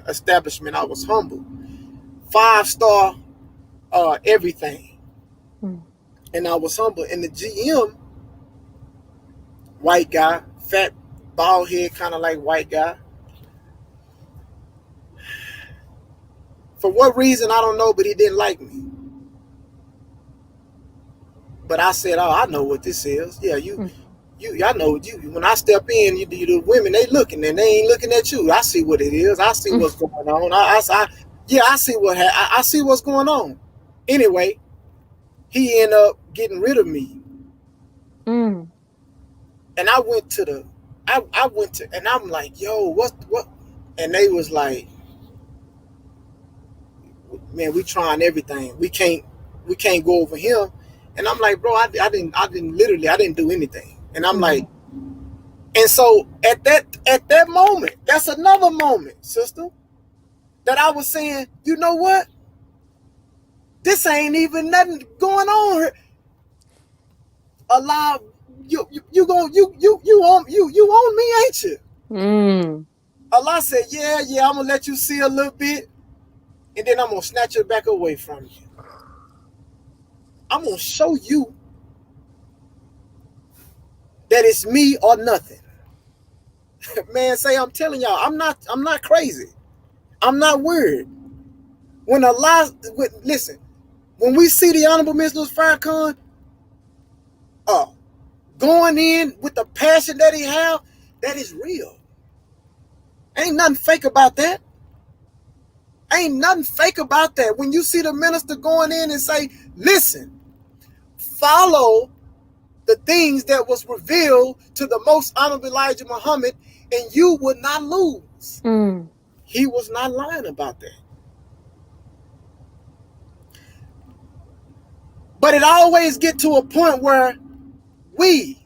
establishment. I was humble, 5-star everything, Mm. and I was humble. And the GM, white guy, fat, bald head, kind of like white guy. For what reason, I don't know, but he didn't like me. But I said, oh, I know what this is. Yeah, I know you. When I step in, the women, they looking, and they ain't looking at you. I see what it is. I see what's going on. I see what's going on. Anyway, he ended up getting rid of me. Mm. And I went to and I'm like, yo, what? And they was like, man, we trying everything. We can't go over him. And I'm like, bro, I didn't do anything. And I'm like, and so at that moment, that's another moment, sister, that I was saying, you know what? This ain't even nothing going on here. Allah, you on me, ain't you? Mm. Allah said, yeah, I'm gonna let you see a little bit, and then I'm gonna snatch it back away from you. I'm gonna show you that it's me or nothing. Man, say I'm telling y'all, I'm not crazy. I'm not weird. When listen, when we see the Honorable Mr. Farrakhan going in with the passion that he have, that is real. Ain't nothing fake about that. Ain't nothing fake about that. When you see the minister going in and say, listen, follow the things that was revealed to the most honorable Elijah Muhammad, and you would not lose. He was not lying about that. But it always get to a point where we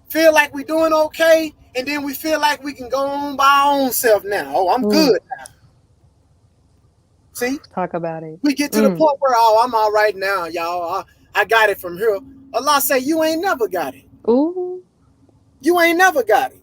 feel like we're doing okay, and then we feel like we can go on by our own self now. Oh, I'm good now. See? Talk about it. We get to the point where, oh, I'm all right now, y'all. I got it from here. Allah say, you ain't never got it. Ooh. You ain't never got it.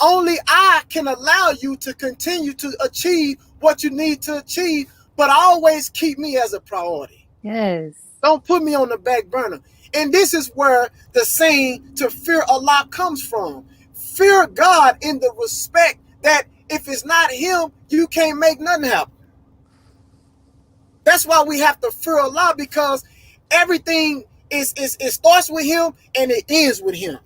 Only I can allow you to continue to achieve what you need to achieve, but always keep me as a priority. Yes. Don't put me on the back burner. And this is where the saying to fear Allah comes from. Fear God in the respect that if it's not him, you can't make nothing happen. That's why we have to fear Allah, because everything it starts with him and it ends with him.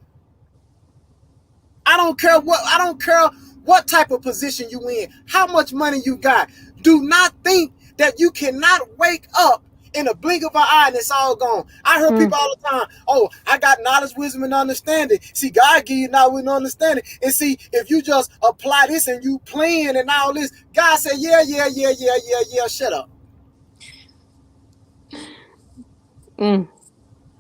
I don't care what type of position you in, how much money you got. Do not think that you cannot wake up in a blink of an eye and it's all gone. I heard people all the time, oh, I got knowledge, wisdom, and understanding. See, God give you knowledge and understanding. And see, if you just apply this and you plan and all this, God said, yeah, shut up.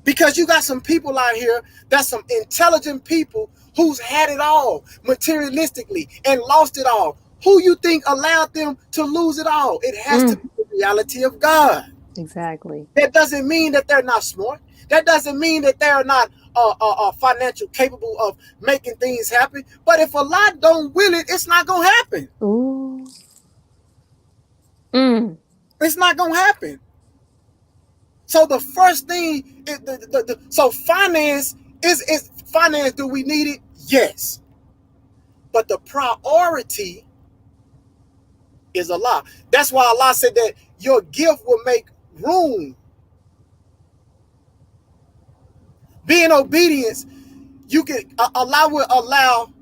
Because you got some people out here, that's some intelligent people who's had it all materialistically and lost it all. Who you think allowed them to lose it all? It has to be the reality of God. Exactly. That doesn't mean that they're not smart. That doesn't mean that they're not financial capable of making things happen. But if Allah don't will it, it's not gonna happen. Ooh. It's not gonna happen. So the first thing, so finance is finance. Do we need it? Yes. But the priority is Allah. That's why Allah said that your gift will make room. Being obedience, you can Allah will allow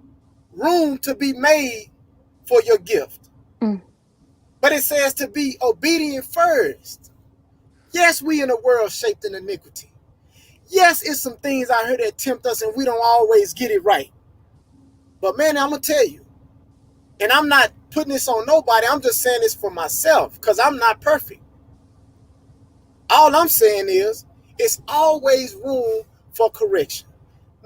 room to be made for your gift. But it says to be obedient first. Yes, we in a world shaped in iniquity. Yes, it's some things out here that tempt us and we don't always get it right. But man, I'm going to tell you, and I'm not putting this on nobody, I'm just saying this for myself because I'm not perfect. All I'm saying is, it's always room for correction.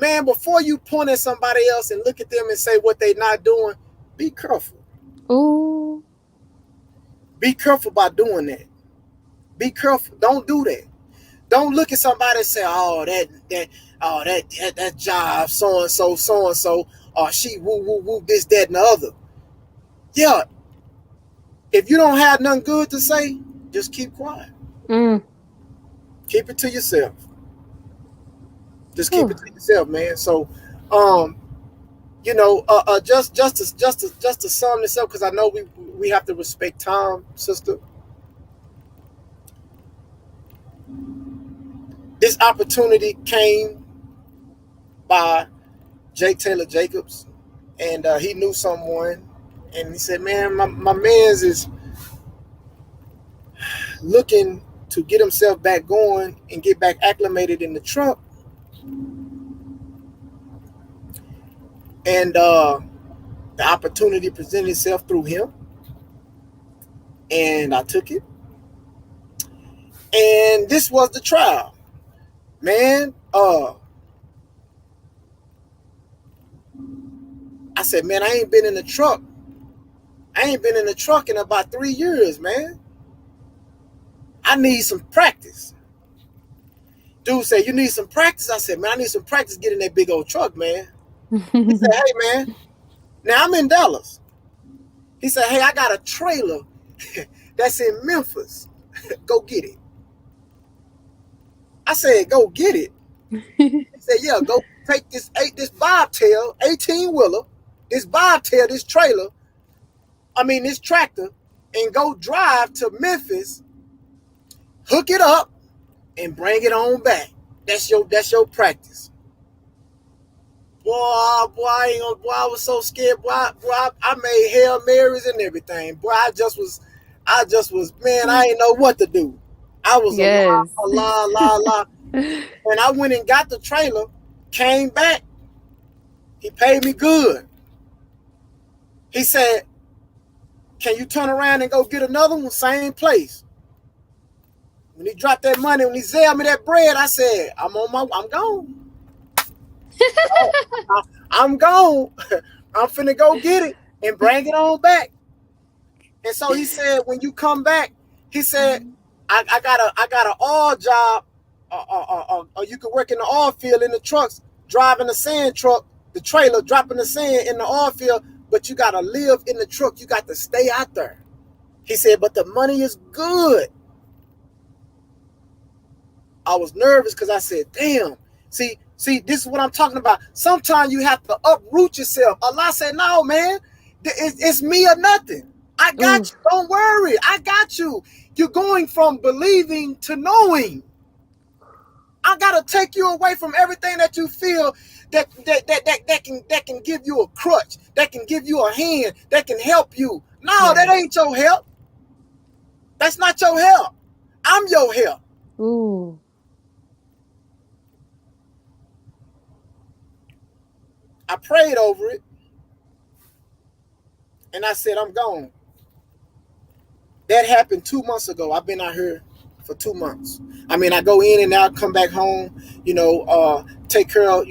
Man, before you point at somebody else and look at them and say what they're not doing, be careful. Ooh. Be careful about doing that. Be careful. Don't do that. Don't look at somebody and say, oh, that job, so-and-so, or she woo, this, that, and the other. Yeah. If you don't have nothing good to say, just keep quiet. Keep it to yourself. Just keep it to yourself, man. So, just to sum this up, because I know we have to respect time, sister. This opportunity came by Jake Taylor Jacobs, and he knew someone, and he said, man, my man's is looking to get himself back going and get back acclimated in the truck. And the opportunity presented itself through him, and I took it. And this was the trial. Man, I said, man, I ain't been in the truck. I ain't been in the truck in about 3 years, man. I need some practice. Dude said, you need some practice? I said, man, I need some practice getting that big old truck, man. He said, hey, man, now I'm in Dallas. He said, hey, I got a trailer that's in Memphis. Go get it. I said, go get it. He said, yeah, go take this bobtail, 18 wheeler, this bobtail, this trailer, this tractor, and go drive to Memphis, hook it up, and bring it on back. That's your practice. Boy, I was so scared. Boy, I made Hail Marys and everything. Boy, I just was, man, I didn't know what to do. I was Yes. a la. And I went and got the trailer, came back. He paid me good. He said, can you turn around and go get another one? Same place. When he dropped that money, when he zelled me that bread, I said, I'm gone. I'm gone. I'm finna go get it and bring it on back. And so he said, when you come back, he said, I got an oil job, or you could work in the oil field in the trucks, driving the sand truck, the trailer, dropping the sand in the oil field, but you gotta live in the truck. You got to stay out there. He said, but the money is good. I was nervous because I said, damn, see, this is what I'm talking about. Sometimes you have to uproot yourself. Allah said, no, man, it's me or nothing. I got you. Don't worry. I got you. You're going from believing to knowing. I gotta take you away from everything that you feel that can give you a crutch, that can give you a hand, that can help you. No, that ain't your help. That's not your help. I'm your help. Ooh. I prayed over it, and I said, I'm gone. That happened 2 months ago. I've been out here for 2 months. I go in and out, come back home, take care of,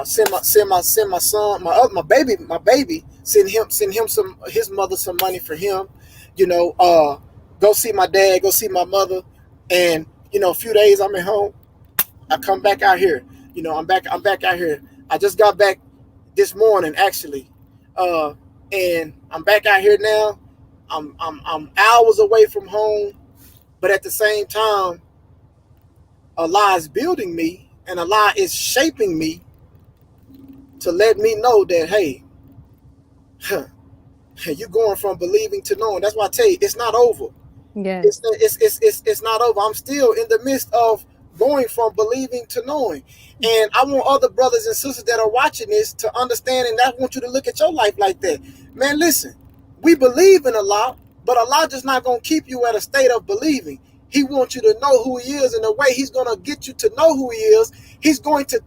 send my son, my baby, send him his mother some money for him, go see my dad, go see my mother, and a few days I'm at home. I come back out here. I'm back out here. I just got back this morning actually, and I'm back out here now. I'm hours away from home, but at the same time, Allah is building me, and Allah is shaping me to let me know that, hey, you're going from believing to knowing. That's why I tell you, it's not over. Yes. It's not over. I'm still in the midst of going from believing to knowing. And I want other brothers and sisters that are watching this to understand, and I want you to look at your life like that. Man, listen, we believe in Allah, but Allah just not going to keep you at a state of believing. He wants you to know who he is, and the way he's going to get you to know who he is, he's going to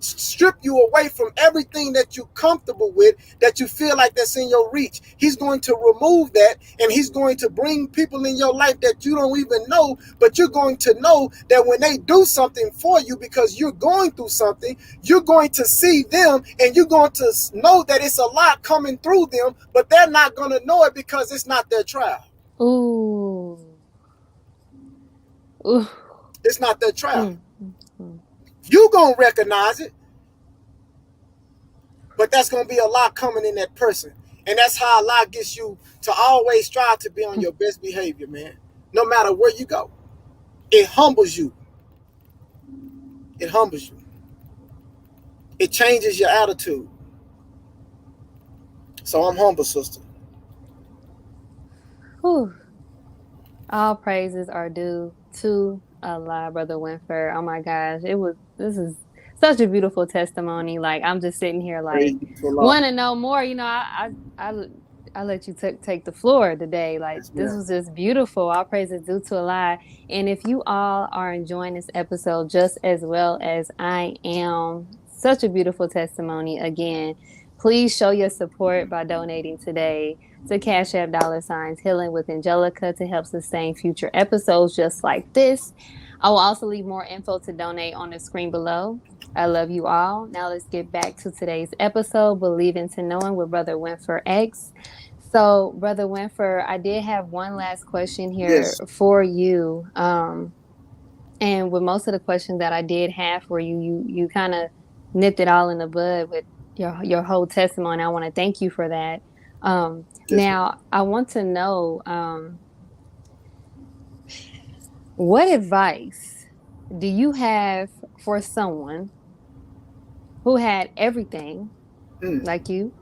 strip you away from everything that you're comfortable with, that you feel like that's in your reach. He's going to remove that, and he's going to bring people in your life that you don't even know, but you're going to know that when they do something for you because you're going through something, you're going to see them, and you're going to know that it's a lot coming through them, but they're not going to know it because it's not their trial. Ooh. Ooh. It's not their trial. You're going to recognize it, but that's going to be a lot coming in that person. And that's how Allah gets you to always strive to be on your best behavior, man. No matter where you go. It humbles you. It humbles you. It changes your attitude. So I'm humble, sister. Whew. All praises are due to Allah, Brother Winford. Oh my gosh, this is such a beautiful testimony. Like, I'm just sitting here like want to know more. I let you take the floor today. Like, yes, this was just beautiful. All praises due to Allah. And if you all are enjoying this episode just as well as I am, such a beautiful testimony again, please show your support by donating today to Cash App $ Healing with Angelica to help sustain future episodes just like this. I will also leave more info to donate on the screen below. I love you all. Now let's get back to today's episode, Believing to Knowing with Brother Winford X. So, Brother Winford, I did have one last question here for you. And with most of the questions that I did have for you, you kind of nipped it all in the bud with your whole testimony. I want to thank you for that. Now, I want to know, What advice do you have for someone who had everything like you,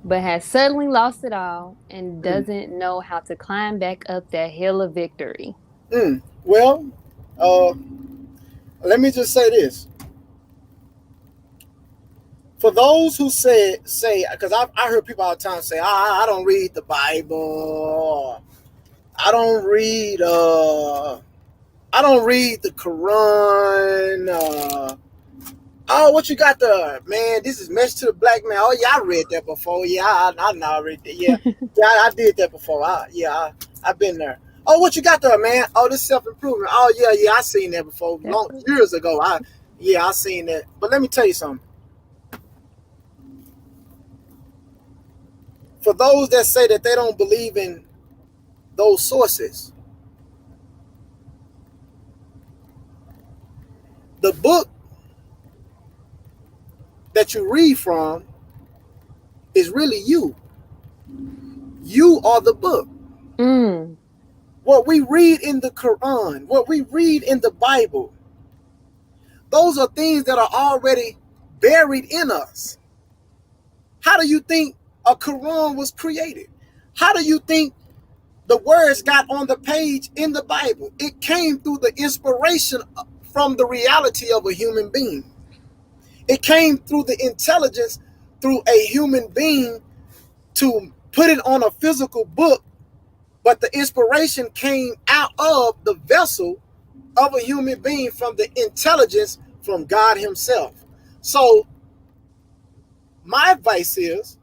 but has suddenly lost it all and doesn't know how to climb back up that hill of victory? Well, let me just say this. For those who say, because I heard people all the time say, I don't read the Bible. I don't read the Quran. Oh, what you got there, man? This is Message to the Black Man. Oh, yeah, I read that before. Yeah, I know I read that. Yeah, yeah, I did that before. I've been there. Oh, what you got there, man? Oh, this self-improvement. Oh, yeah, I seen that before, years ago. I seen that. But let me tell you something. For those that say that they don't believe in those sources, the book that you read from is really you. You are the book. What we read in the Quran, what we read in the Bible, those are things that are already buried in us. How do you think a Quran was created? How do you think the words got on the page in the Bible? It came through the inspiration from the reality of a human being. It came through the intelligence through a human being to put it on a physical book, but the inspiration came out of the vessel of a human being from the intelligence from God himself. So my advice is,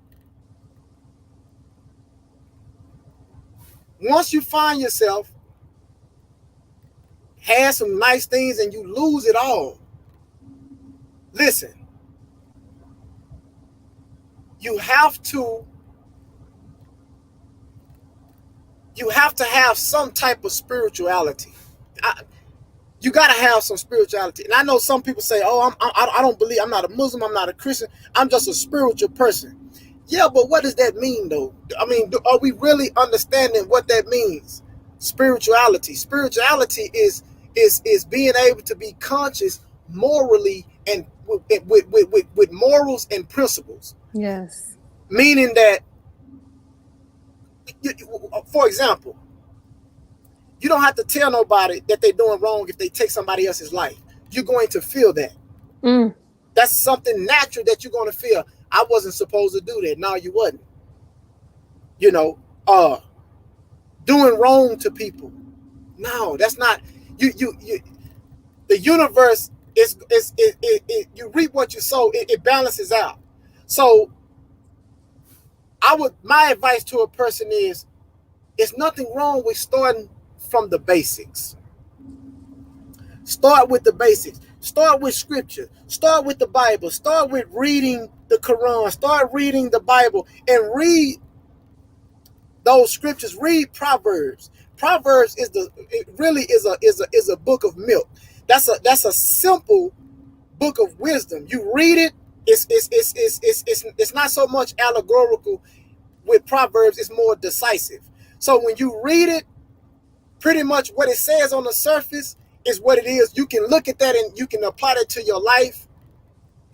once you find yourself had some nice things and you lose it all, listen, you have to have some type of spirituality. You got to have some spirituality. And I know some people say, oh, I don't believe, I'm not a Muslim, I'm not a Christian, I'm just a spiritual person. Yeah, but what does that mean, though? I mean, are we really understanding what that means? Spirituality is being able to be conscious morally and with morals and principles. Yes. Meaning that, for example, you don't have to tell nobody that they're doing wrong if they take somebody else's life. You're going to feel that. That's something natural that you're going to feel. I wasn't supposed to do that. No, you wasn't. You know, doing wrong to people. No, that's not. You. The universe is you reap what you sow. It balances out. So, my advice to a person is, there's nothing wrong with starting from the basics. Start with the basics. Start with scripture. Start with the Bible. Start with reading the Quran. Start reading the Bible and read those scriptures. Read Proverbs. Proverbs is a book of milk. That's a simple book of wisdom. You read it. It's not so much allegorical with Proverbs. It's more decisive. So when you read it, pretty much what it says on the surface is what it is. You can look at that and you can apply that to your life.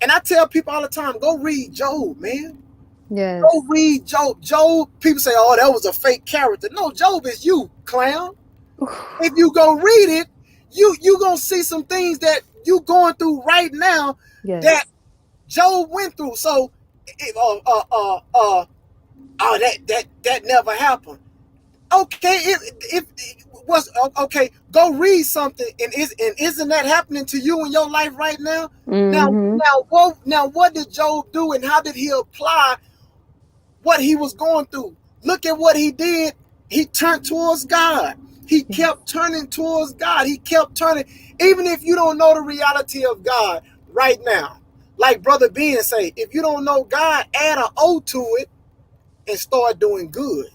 And I tell people all the time, go read Job, man. Yes. Go read Job. Job, people say, oh, that was a fake character. No, Job is you, clown. If you go read it, you gonna see some things that you going through right now that Job went through. So, that never happened. Okay, if was okay, go read something, and isn't that happening to you in your life right now? Now what did Job do, and how did he apply what he was going through? Look at what he did. He turned towards God. He kept turning towards God. He kept turning, even if you don't know the reality of God right now. Like Brother Ben say, if you don't know God, add an O to it and start doing good.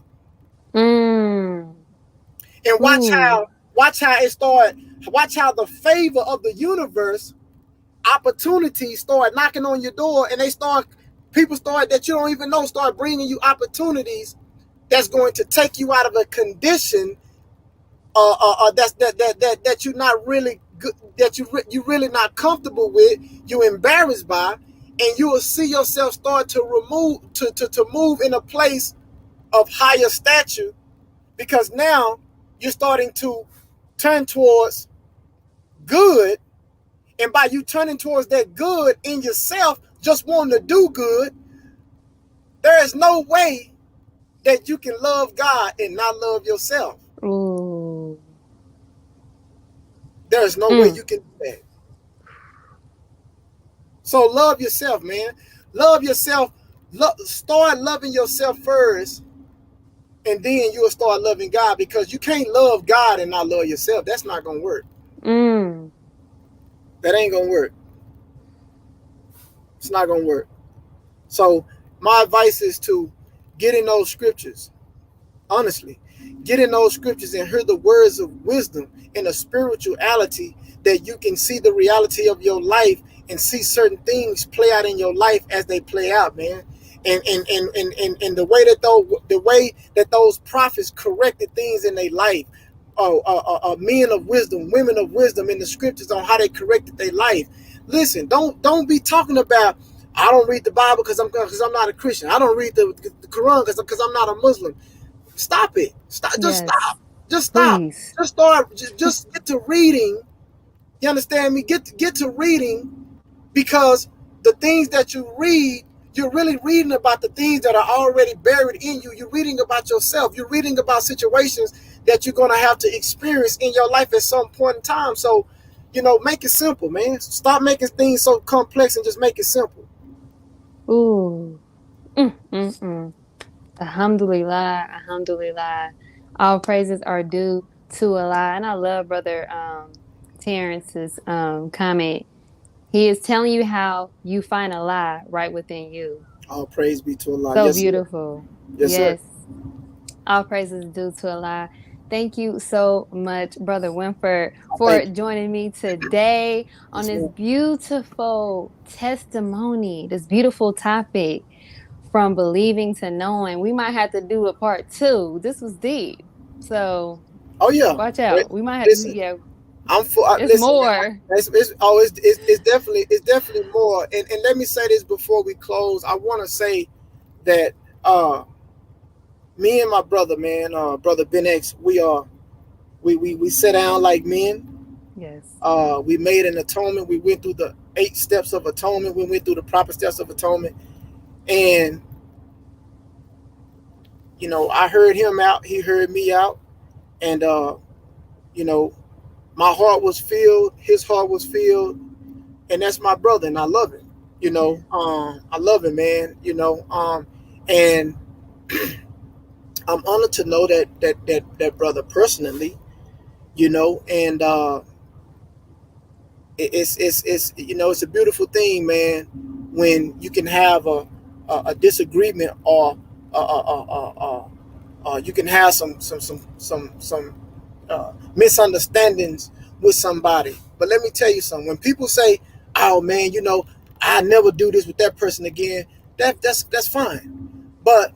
And watch how it start. Watch how the favor of the universe, opportunities start knocking on your door, and people start that you don't even know start bringing you opportunities that's going to take you out of a condition that you're not really good, that you really not comfortable with, you embarrassed by, and you will see yourself start to move in a place of higher stature, because now you're starting to turn towards good. And by you turning towards that good in yourself, just wanting to do good, there is no way that you can love God and not love yourself. Ooh. There is no way you can do that. So love yourself, man. Love yourself. Start loving yourself first, and then you'll start loving God, because you can't love God and not love yourself. That's not going to work. That ain't going to work. It's not going to work. So my advice is to get in those scriptures. Honestly, get in those scriptures and hear the words of wisdom and a spirituality that you can see the reality of your life and see certain things play out in your life as they play out, man. And the way that those prophets corrected things in their life, men of wisdom, women of wisdom in the scriptures on how they corrected their life. Listen, don't be talking about, I don't read the Bible because I'm not a Christian. I don't read the Quran because I'm not a Muslim. Stop it. Stop. Just stop. Just stop. Please. Just start. Just get to reading. You understand me? Get to reading, because the things that you read, you're really reading about the things that are already buried in you. You're reading about yourself. You're reading about situations that you're going to have to experience in your life at some point in time. So, make it simple, man. Stop making things so complex and just make it simple. Ooh. Alhamdulillah, alhamdulillah. All praises are due to Allah. And I love Brother Terrence's comment. He is telling you how you find Allah right within you. All praise be to Allah. So yes, beautiful. Sir. Yes, sir. All praises due to Allah. Thank you so much, Brother Winford, for joining me today on this beautiful testimony, this beautiful topic, from believing to knowing. We might have to do a part 2. This was deep. So, watch out. We might have to. I'm for. It's more. It's definitely more. And let me say this before we close. I want to say that me and my brother, man, Brother Ben X, we sit down like men. Yes. We made an atonement. We went through the 8 steps of atonement. We went through the proper steps of atonement. And, I heard him out. He heard me out. And, my heart was filled. His heart was filled. And that's my brother. And I love him. I love him, man. And I'm honored to know that brother personally, and it's a beautiful thing, man, when you can have a disagreement, or you can have some misunderstandings with somebody. But let me tell you something. When people say, "Oh man, I never do this with that person again," that's fine. But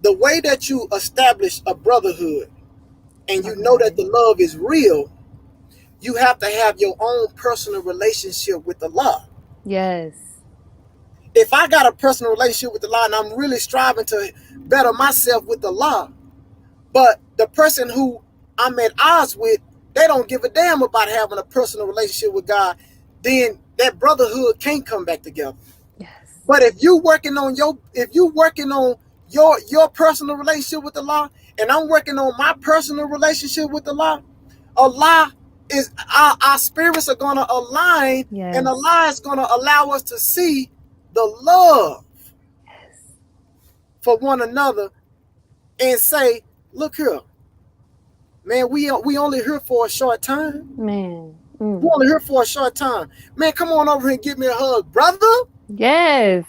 the way that you establish a brotherhood, and you know that the love is real, you have to have your own personal relationship with Allah. Yes. If I got a personal relationship with Allah and I'm really striving to better myself with Allah, but the person who I'm at odds with, they don't give a damn about having a personal relationship with God, then that brotherhood can't come back together. Yes. But if you working on your personal relationship with Allah, and I'm working on my personal relationship with Allah, Allah is our spirits are going to align. Yes. And Allah is going to allow us to see the love, yes, for one another, and say, "Look here, man, we only here for a short time, man. We only here for a short time, man. Come on over here and give me a hug, brother." Yes.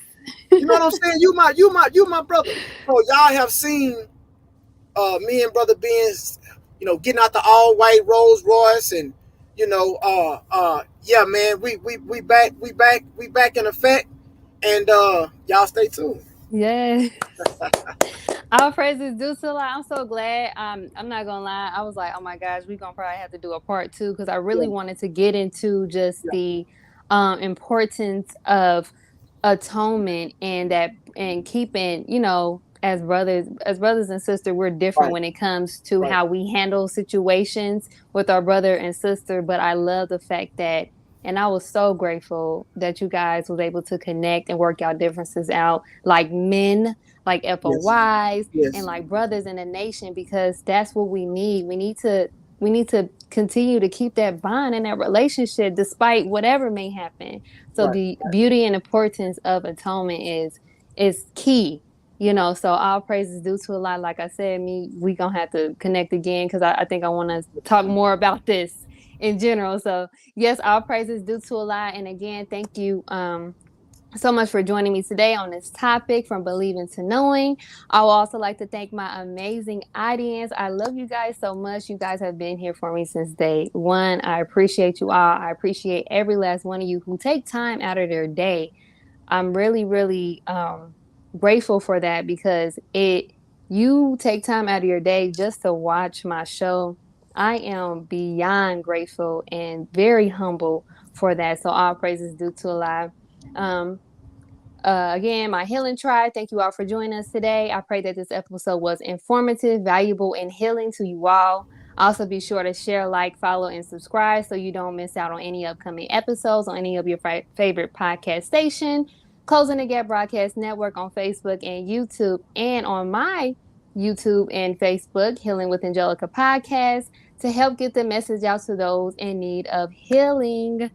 You know what I'm saying? You my brother. So y'all have seen me and Brother Ben's, getting out the all white Rolls Royce, and yeah, man, we back in effect, and y'all stay tuned. Yes. All praises due to Allah. I'm so glad. I'm not gonna lie. I was like, oh my gosh, we're gonna probably have to do a part two because I Yeah, really wanted to get into just yeah, the importance of atonement and that and keeping, as brothers and sisters, we're different right, when it comes to right. how we handle situations with our brother and sister. But I love the fact that, and I was so grateful that you guys was able to connect and work out differences out like men, like Yes, FOYs, and yes, like brothers in the nation, because that's what we need. We need to continue to keep that bond in that relationship despite whatever may happen. So right, the beauty and importance of atonement is key. So all praises due to Allah. Like I said, we gonna have to connect again because I think I want to talk more about this in general. So yes, all praises due to Allah. And again, thank you so much for joining me today on this topic, from believing to knowing. I would also like to thank my amazing audience. I love you guys so much. You guys have been here for me since day one. I appreciate you all. I appreciate every last one of you who take time out of their day. I'm really, really grateful for that, because you take time out of your day just to watch my show. I am beyond grateful and very humble for that. So all praises due to Allah. Um, again, my healing tribe, thank you all for joining us today. I pray that this episode was informative, valuable, and healing to you all. Also, be sure to share, like, follow, and subscribe so you don't miss out on any upcoming episodes on any of your favorite podcast station, Closing the Gap Broadcast Network on Facebook and YouTube, and on my YouTube and Facebook, Healing with Angelica Podcast, to help get the message out to those in need of healing.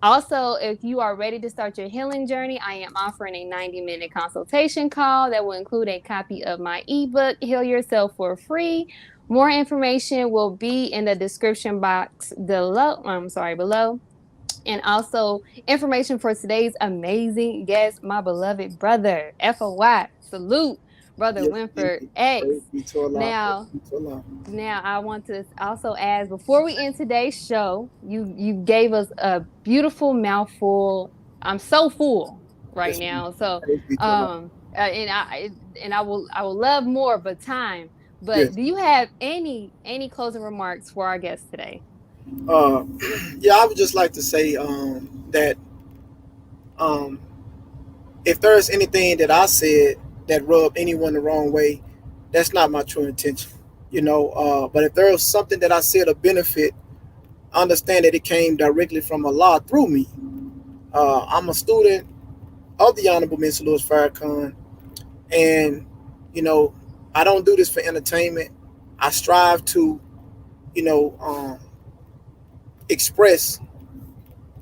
Also, if you are ready to start your healing journey, I am offering a 90-minute consultation call that will include a copy of my ebook, Heal Yourself for Free. More information will be in the description box below. And also information for today's amazing guest, my beloved brother, FOY. Salute, Brother yes, Winford indeed. X. Praise be to Allah. Praise Now, be to Allah. I want to also ask, before we end today's show, you gave us a beautiful mouthful. I'm so full right Yes, ma'am. now. So Praise be to Allah. I will love more, but time. But Yes. do you have any closing remarks for our guest today? Uh, yeah, I would just like to say that um, if there's anything that I said that rubbed anyone the wrong way, that's not my true intention. But if there was something that I said of benefit, understand that it came directly from Allah through me. I'm a student of the Honorable Mr. Louis Farrakhan, and you know, I don't do this for entertainment. I strive to, you know, um, express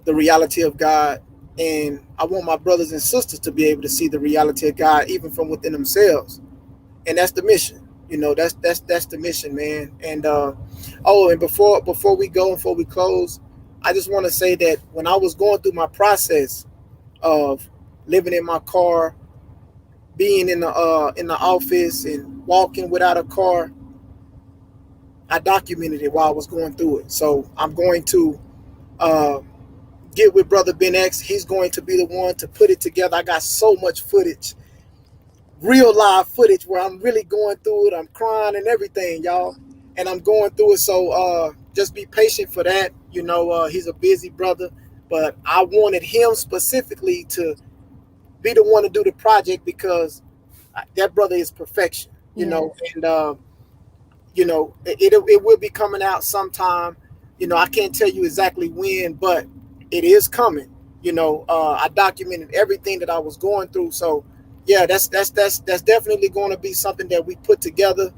the reality of God, and I want my brothers and sisters to be able to see the reality of God even from within themselves, and that's the mission. That's the mission, man. And and before we go, before we close, I just want to say that when I was going through my process of living in my car, being in the office, and walking without a car, I documented it while I was going through it. So I'm going to uh, get with Brother Ben X. He's going to be the one to put it together. I got so much footage, real live footage, where I'm really going through it. I'm crying and everything, y'all. And I'm going through it. So just be patient for that. He's a busy brother, but I wanted him specifically to be the one to do the project because that brother is perfection, Yes, and it will be coming out sometime. I can't tell you exactly when, but it is coming. I documented everything that I was going through, so yeah, that's definitely going to be something that we put together,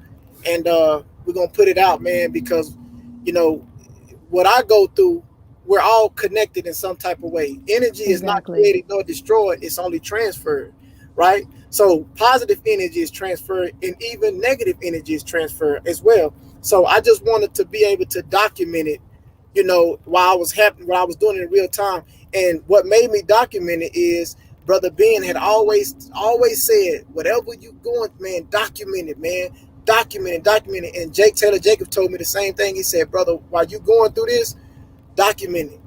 and we're gonna put it out, man, because you know what I go through. We're all connected in some type of way. Energy is not exactly. created nor destroyed; it's only transferred, right? So positive energy is transferred, and even negative energy is transferred as well. So I just wanted to be able to document it, while I was happening, while I was doing it in real time. And what made me document it is Brother Ben had always said, whatever you going, man, document it, man. Document it. And Jake Taylor Jacob told me the same thing. He said, brother, while you going through this, document it.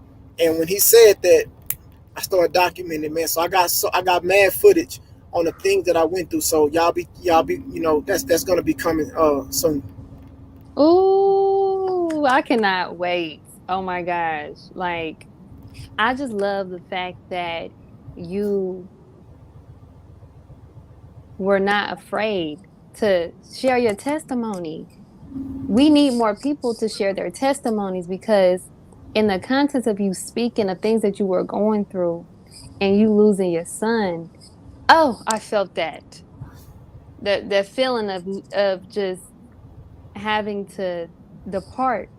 And when he said that, I started documenting, man. So I got mad footage on the things that I went through. So y'all be that's gonna be coming soon. Ooh, I cannot wait. Oh my gosh. Like, I just love the fact that you were not afraid to share your testimony. We need more people to share their testimonies because, in the context of you speaking of things that you were going through and you losing your son, oh, I felt that. That feeling of just having to depart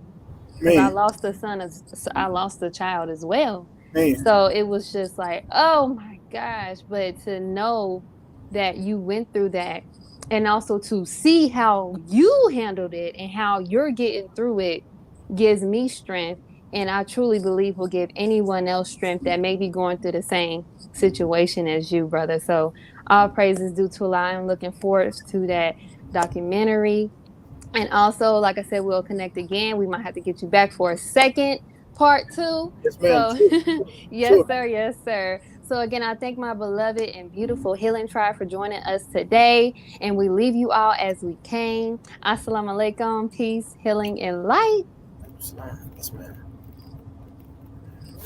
because I Man, lost a son as I lost a child as well. man, So it was just like, oh my gosh. But to know that you went through that and also to see how you handled it and how you're getting through it gives me strength. And I truly believe will give anyone else strength that may be going through the same situation as you, brother. So all praises due to Allah. I'm looking forward to that documentary. And also, like I said, we'll connect again. We might have to get you back for a second part two. yes, ma'am. So, Sure, yes, sure. sir. Yes, sir. So, again, I thank my beloved and beautiful Healing Tribe for joining us today. And we leave you all as we came. Assalamu alaikum, peace, healing, and light. Yes, ma'am.